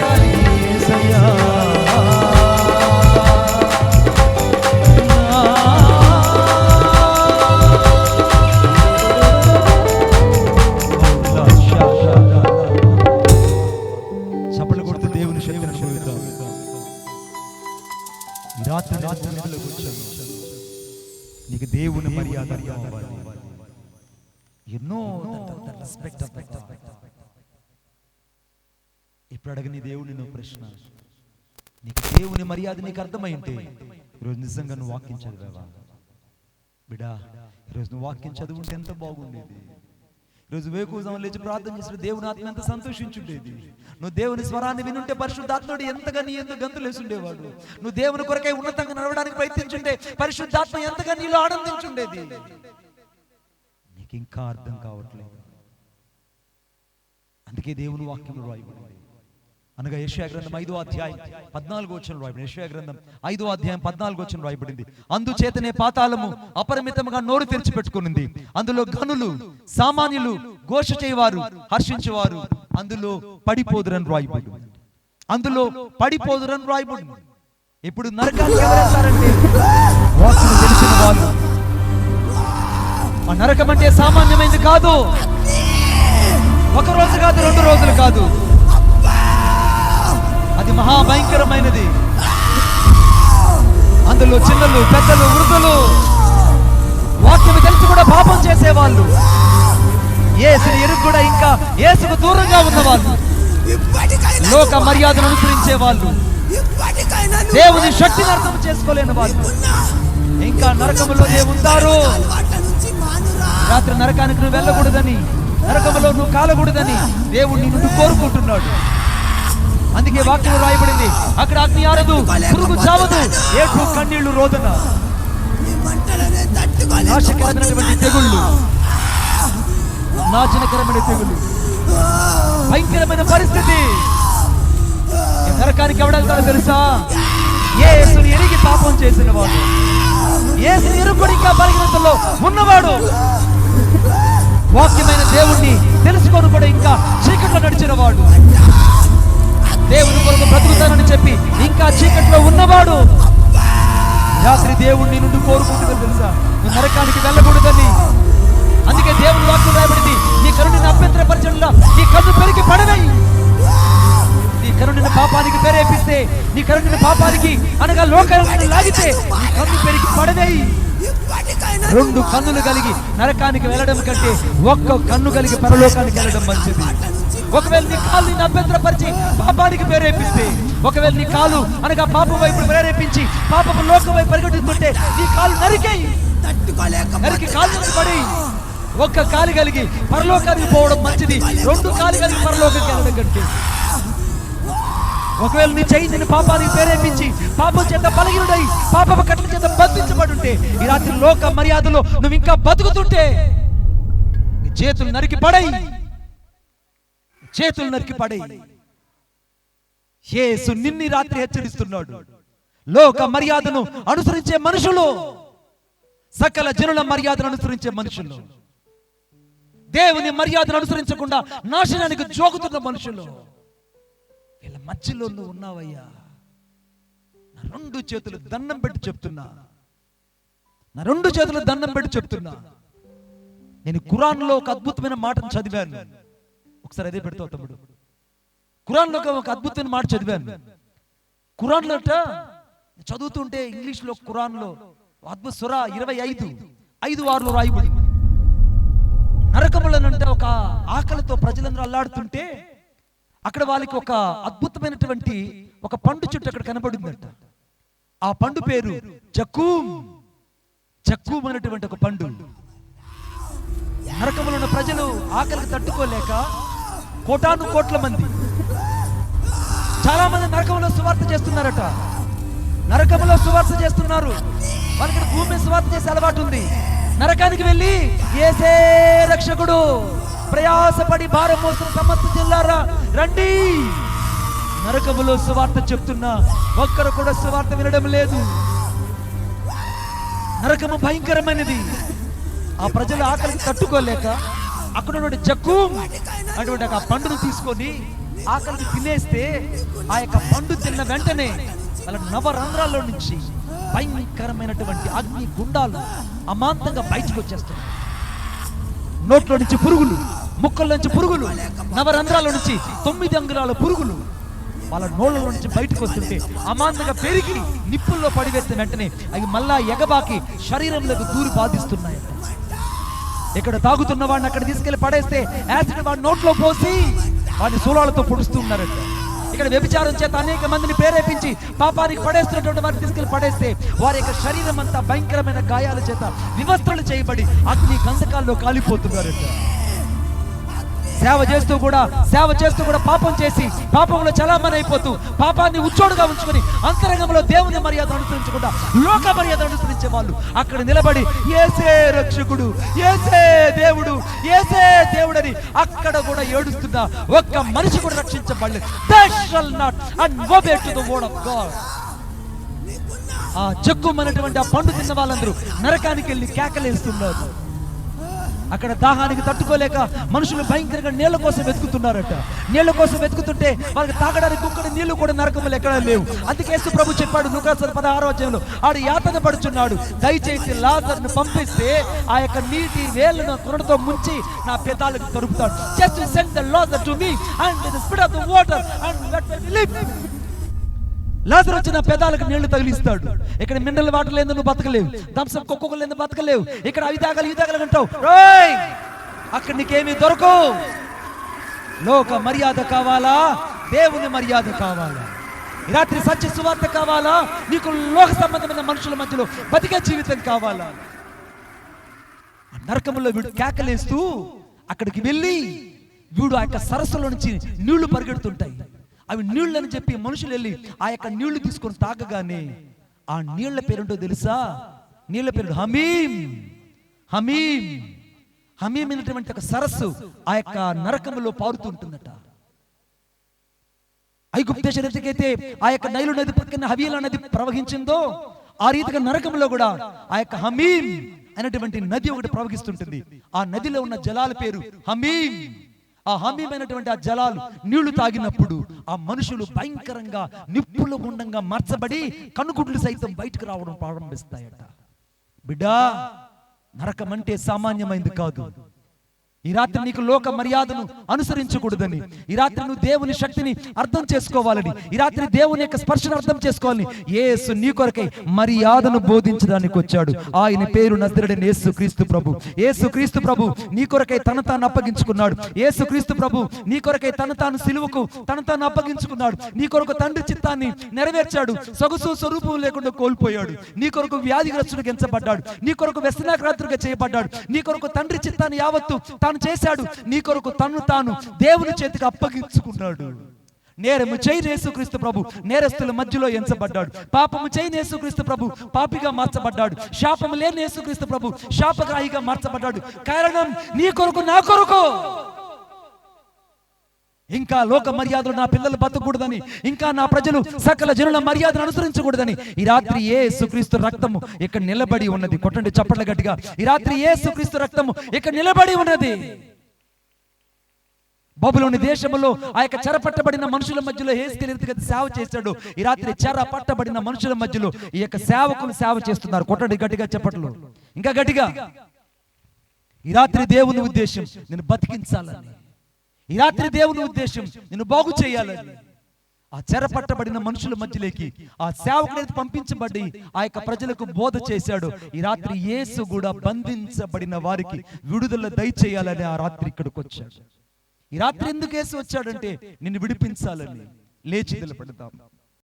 యేసయ్యా చప్పట్లు కొడుతూ దేవుని శక్తిని అనుభవిద్దాం. ఈ రాత్రి నీకు దేవుని మర్యాద కావాలి. ఎన్నో ఇప్పుడు అడగని దేవుని నువ్వు ప్రశ్న, నీకు దేవుని మర్యాద నీకు అర్థమైంటే ఈరోజు నిజంగా నువ్వు వాక్యం చదివావా బిడా? ఈరోజు నువ్వు వాక్యం చదువుంటే ఎంత బాగుండేది. ఈరోజు వేకువజాము లేచి ప్రార్థన చేసిన దేవుని ఆత్మ ఎంత సంతోషించుండేది. నువ్వు దేవుని స్వరాన్ని వినుంటే పరిశుద్ధాత్ముడు ఎంతగా నీ ఎందుకు గంతులు వేసుండేవాడు. నువ్వు దేవుని కొరకై ఉన్నతంగా నడవడానికి ప్రయత్నించుంటే పరిశుద్ధాత్మ ఎంతగా నీలో ఆనందించుండేది. నీకు ఇంకా అర్థం కావట్లేదు. అందుకే దేవుని వాక్యంలో రాయబడింది. అనగా యెషయా గ్రంథం 5వ అధ్యాయం 14వ వచనం రాయబడింది. యెషయా గ్రంథం 5వ అధ్యాయం 14వ వచనం రాయబడింది. అందుచేతనే పాతాళము అపరిమితంగా నోరు తెరిచిపెట్టుకునింది, అందులో గనులు సామాన్యులు ఘోష చేయవారు హర్షించేవారు అందులో పడిపోదురని రాయబడింది. అందులో పడిపోదురని రాయబడింది. ఇప్పుడు నరకానికి ఎవరెళ్తారంటే వాక్యం తెలిసిన వాళ్ళు. ఆ నరకం అంటే సామాన్యమైనది కాదు. ఒక రోజు కాదు, 2 రోజులు కాదు, అది మహాభయంకరమైనది. అందులో చిన్నలు పెద్దలు వృద్ధులు వాక్యం తెలిసి కూడా పాపం చేసేవాళ్ళు, యేసుని ఎరుగు కూడా ఇంకా యేసుకు దూరంగా ఉన్నవాళ్ళు, లోక మర్యాదను అనుసరించే వాళ్ళు, దేవుని శక్తిని అర్థం చేసుకోలేని వాళ్ళు ఇంకా నరకములోనే ఉంటారు. రాత్రి నరకానికి నువ్వు వెళ్ళకూడదని, నరకములో నువ్వు కాలకూడదని దేవుడు నిన్ను కోరుకుంటున్నాడు. అందుకే వాక్యం రాయబడింది, అక్కడ అగ్ని ఆరదు, పురుగు చావదు, ఏటు కన్నీళ్లు రోదన. నాశకరమైనటువంటి తెగుళ్ళు, నాశనకరమైన తెగుళ్ళు, భయంకరమైన పరిస్థితి. నరకానికి ఎవడెళ్తారో తెలుసా? యేసుని ఎరిగి పాపం చేసిన వాడు, యేసుని ఎరుగని ఇంకా బలహీనతలో ఉన్నవాడు, వాక్యమైన దేవుణ్ణి తెలుసుకొని కూడా ఇంకా చీకట్లో నడిచిన వాడు, దేవుని కొరకు బ్రతుకుతానని చెప్పి ఇంకా చీకట్లో ఉన్నవాడు రాత్రి దేవుణ్ణి నుండి కోరుకుంటుందని తెలుసా? నువ్వు నరకానికి వెళ్ళకూడదని. అందుకే దేవుని వాక్యం రాయబడింది, నీ కరుణను అభ్యంతరపరచడంలో నీ కన్ను పెరిగి పడవేయి. నీ కరుణను పాపానికి ప్రేరేపిస్తే, నీ కరుణను పాపానికి అనగా లోకాన్ని లాగితే నీ కన్ను పెరిగి పడవేయి. 2 కన్నులు కలిగి నరకానికి వెళ్ళడం కంటే ఒక్క కన్ను కలిగి పరలోకానికి వెళ్ళడం మంచిది. ఒకవేళ నీ కాలు నిన్ను అభ్యంతరపరిచి పాపానికి ప్రేరేపిస్తే, ఒకవేళ నీ కాలు అనగా పాపం వైపు ప్రేరేపించి పాపపు లోకం వైపు పరిగెడుతుంటే నీ కాలు నరికి కాలు పడి ఒక్క కాలు కలిగి పరలోకానికి పోవడం మంచిది 2 కాలు కలిగి పరలోకానికి వెళ్ళడం కంటే. ఒకవేళ నీ చెయ్యి నిన్ను పాపానికి ప్రేరేపించి పాపం చేత బలహీనుడై పాపపు కట్ల చేత బంధించబడుంటే, ఈ రాత్రి లోక మర్యాదలో నువ్వు ఇంకా బతుకుతుంటే నీ చేతులు నరికి పడై, చేతులు నరికి పడై. యేసు నిన్ని రాత్రి హెచ్చరిస్తున్నాడు. లోక మర్యాదను అనుసరించే మనుషులు, సకల జనుల మర్యాదను అనుసరించే మనుషులు, దేవుని మర్యాదను అనుసరించకుండా నాశనానికి జోగుతున్న మనుషులు, వీళ్ళ మధ్యలో నువ్వు ఉన్నావయ్యా. నా 2 చేతులు దండం పెట్టి చెప్తున్నా, నా 2 చేతులు దండం పెట్టి చెప్తున్నా. నేను ఖురాన్లో ఒక అద్భుతమైన మాటను చదివాను. ఒకసారి అదే పెడతావు తమ్ముడు. ఖురాన్లో ఒక అద్భుతమైన మాట చదివాను. ఖురాన్లో చదువుతుంటే ఇంగ్లీష్లో ఖురాన్లో అద్భుత సూరా 25:5 రాయబడి, నరకములనంటే ఒక ఆకలితో ప్రజలందరూ అల్లాడుతుంటే అక్కడ వాళ్ళకి ఒక అద్భుతమైనటువంటి ఒక పండు చెట్టు అక్కడ కనబడిందంట. ఆ పండు పేరు జక్కూమ్. జక్కూమ్ అనేటువంటి ఒక పండు. నరకములో ఉన్న ప్రజలు ఆకలికి తట్టుకోలేక కోటాను కోట్ల మంది, చాలా మంది నరకంలో సువార్త చేస్తున్నారట. నరకంలో సువార్త చేస్తున్నారు. వాళ్ళకి భూమి సువార్త చేసే అలవాటు ఉంది. నరకానికి వెళ్ళి యేసే రక్షకుడు, ప్రయాసపడి భారం మోస్తున్న సమస్త జిల్లారా రండి, నరకములో సువార్త చెప్తున్నా ఒక్కరు కూడా సువార్త వినడం లేదు. నరకము భయంకరమైనది. ఆ ప్రజలు ఆకలికి తట్టుకోలేక అక్కడ ఉన్న జక్కూమ్ అటువంటి ఆ పండును తీసుకొని ఆకలికి తినేస్తే, ఆ యొక్క పండు తిన్న వెంటనే వాళ్ళ నవరంధ్రాల్లో నుంచి భయంకరమైనటువంటి అగ్ని గుండాలు అమాంతంగా బయటకు వచ్చేస్తున్నాయి. నోట్లో నుంచి పురుగులు, ముక్కల నుంచి పురుగులు, నవరంధ్రాల నుంచి 9 అంగుళాల పురుగులు వాళ్ళ నోళ్ళలో నుంచి బయటకు వస్తుంటే అమాంతంగా పెరిగి నిప్పుల్లో పడివేస్తే వెంటనే అవి మళ్ళా ఎగబాకి శరీరంలోకి దూరి బాధిస్తున్నాయి. ఇక్కడ తాగుతున్న వాడిని అక్కడ తీసుకెళ్లి పడేస్తే యాసిడ్ వాడి నోట్లో పోసి వాడిని శూలాలతో పొడుస్తున్నారట. ఇక్కడ వ్యభిచారం చేత అనేక మందిని ప్రేరేపించి పాపానికి పడేస్తున్నటువంటి వారిని తీసుకెళ్లి పడేస్తే వారి యొక్క శరీరం అంతా భయంకరమైన గాయాల చేత వివస్త్రలు చేయబడి అగ్ని గంధకాల్లో కాలిపోతున్నారట. సేవ చేస్తూ కూడా పాపం చేసి పాపంలో చలామణి అయిపోతూ పాపాన్ని ఉచ్చోడుగా ఉంచుకొని అంతరంగంలో దేవుని మర్యాద అనుసరించకుండా లోక మర్యాద అనుసరించే వాళ్ళు అక్కడ నిలబడి యేసే రక్షకుడు, యేసే దేవుడు, యేసే దేవుడని అక్కడ కూడా ఏడుస్తున్నా ఒక్క మనిషి కూడా రక్షించబడలేదు. They shall not obey to the word of God. ఆ జగ్గుమన్నటువంటి ఆ పండు తిన్న వాళ్ళందరూ నరకానికి వెళ్ళి కేకలేస్తున్నారు. అక్కడ దాహానికి తట్టుకోలేక మనుషులు భయంకరంగా నీళ్ల కోసం వెతుకుతున్నారట. నీళ్ల కోసం వెతుకుతుంటే వాళ్ళకి తాగడానికి కుక్కడి నీళ్లు కూడా నరకములు ఎక్కడా లేవు. అందుకే యేసు ప్రభు చెప్పాడు లూకాసు 16వ అధ్యాయంలో, ఆడు యాతన పడుచున్నాడు, దయచేసి లాజరును పంపిస్తే ఆ యొక్క నీటి వేళ్ళను కొరడతో ముంచి నా పెదాలకు తరుపుతాడు. Just send the Lazar to me and with the spirit of the water and let me live. లాజరు వచ్చిన పెదాలకు నీళ్లు తగిలిస్తాడు. ఇక్కడ మినరల్ వాటర్ లేదు నువ్వు బతకలేవు, థమ్సప్ కొక్కొక్కలు లేదు బతకలేవు, ఇక్కడ అవి తాగాలి అంటావు. అక్కడ నీకేమీ దొరకవు. లోక మర్యాద కావాలా, దేవుని మర్యాద కావాలా? రాత్రి సత్య సువార్త కావాలా, నీకు లోక సంబంధమైన మనుషుల మధ్యలో బతికే జీవితం కావాలా? నరకంలో వీడు కేకలేస్తూ అక్కడికి వెళ్ళి వీడు ఆ యొక్క సరస్సులో నుంచి నీళ్లు పరిగెడుతుంటాయి. అవి నీళ్ళు అని చెప్పి మనుషులు వెళ్ళి ఆ యొక్క నీళ్లు తీసుకొని తాగగానే ఆ నీళ్ల పేరుంటో తెలుసా? నీళ్ల పేరు హమీం. హమీం హమీం అనేటువంటి ఒక సరస్సు ఆ యొక్క నరకములో పారుతుంటుందట. ఐగుప్తు దేశం ఎదుకైతే ఆ యొక్క నైలు నది పక్కన హవీలా నది ప్రవహించిందో ఆ రీతిగా నరకంలో కూడా ఆ యొక్క హమీం అనేటువంటి నది ఒకటి ప్రవహిస్తుంటుంది. ఆ నదిలో ఉన్న జలాల పేరు హమీం. ఆ హమీమైనటువంటి ఆ జలాలు నీళ్లు తాగినప్పుడు ఆ మనుషులు భయంకరంగా నిప్పుల గుండంగా మార్చబడి కనుగుడ్లు సైతం బయటకు రావడం ప్రారంభిస్తాయట. బిడ్డా, నరకం అంటే సామాన్యమైంది కాదు. ఈ రాత్రి నీకు లోక మర్యాదను అనుసరించకూడదని, ఈ రాత్రి నువ్వు దేవుని శక్తిని అర్థం చేసుకోవాలని, ఈ రాత్రి దేవుని యొక్క స్పర్శను అర్థం చేసుకోవాలని యేసు నీ కొరకై మర్యాదను బోధించడానికి వచ్చాడు. ఆయన పేరు నజరేయుడైన యేసుక్రీస్తు ప్రభు. యేసుక్రీస్తు ప్రభు నీ కొరకై తను తాను అప్పగించుకున్నాడు. యేసుక్రీస్తు ప్రభు నీ కొరకై తను తాను సిలువకు తను తాను అప్పగించుకున్నాడు. నీ కొరకు తండ్రి చిత్తాన్ని నెరవేర్చాడు. సొగసు స్వరూపం లేకుండా కోల్పోయాడు. నీ కొరకు వ్యాధిగ్రస్తుడిగా ఎంచబడ్డాడు. నీ కొరకు వ్యసనాక్రాంతుడిగా చేయబడ్డాడు. నీ కొరకు తండ్రి చిత్తాన్ని యావత్తు చేశాడు. నీ కొరకు తను తాను దేవుని చేతికి అప్పగించుకున్నాడు. నేరము చేయని యేసుక్రీస్తు ప్రభు నేరస్తుల మధ్యలో ఎంచబడ్డాడు. పాపము చేయని యేసుక్రీస్తు ప్రభు పాపిగా మార్చబడ్డాడు. శాపము లేని యేసుక్రీస్తు ప్రభు శాపగ్రాహిగా మార్చబడ్డాడు. కారణం నీ కొరకు నా కొరకు. ఇంకా లోక మర్యాదలు నా పిల్లలు బతకూడదని, ఇంకా నా ప్రజలు సకల జనుల మర్యాదను అనుసరించకూడదని ఈ రాత్రి యేసుక్రీస్తు రక్తము ఇక్కడ నిలబడి ఉన్నది. కొట్టండి చప్పట్ల గట్టిగా. ఈ రాత్రి యేసుక్రీస్తు రక్తము ఇక్కడ నిలబడి ఉన్నది. బబులోని దేశంలో ఆ యొక్క చెరపట్టబడిన మనుషుల మధ్యలో యేసుక్రీస్తు సేవ చేశాడు. ఈ రాత్రి చెర పట్టబడిన మనుషుల మధ్యలో ఈ యొక్క సేవకులు సేవ చేస్తున్నారు. కొట్టండి గట్టిగా చప్పట్లు, ఇంకా గట్టిగా. ఈ రాత్రి దేవుని ఉద్దేశం నేను బతికించాలని, ఈ రాత్రి దేవుని ఉద్దేశం నేను బాగు చేయాలని ఆ చెరపట్టబడిన మనుషుల మధ్యలోకి ఆ సేవకుడైతే పంపించబడి ఆ యొక్క ప్రజలకు బోధ చేశాడు. ఈ రాత్రి యేసు కూడా బంధించబడిన వారికి విడుదల దయచేయాలని ఆ రాత్రి ఇక్కడికి వచ్చాడు. ఈ రాత్రి ఎందుకు యేసు వచ్చాడంటే నిన్ను విడిపించాలని. లేచి నిలబడదాం.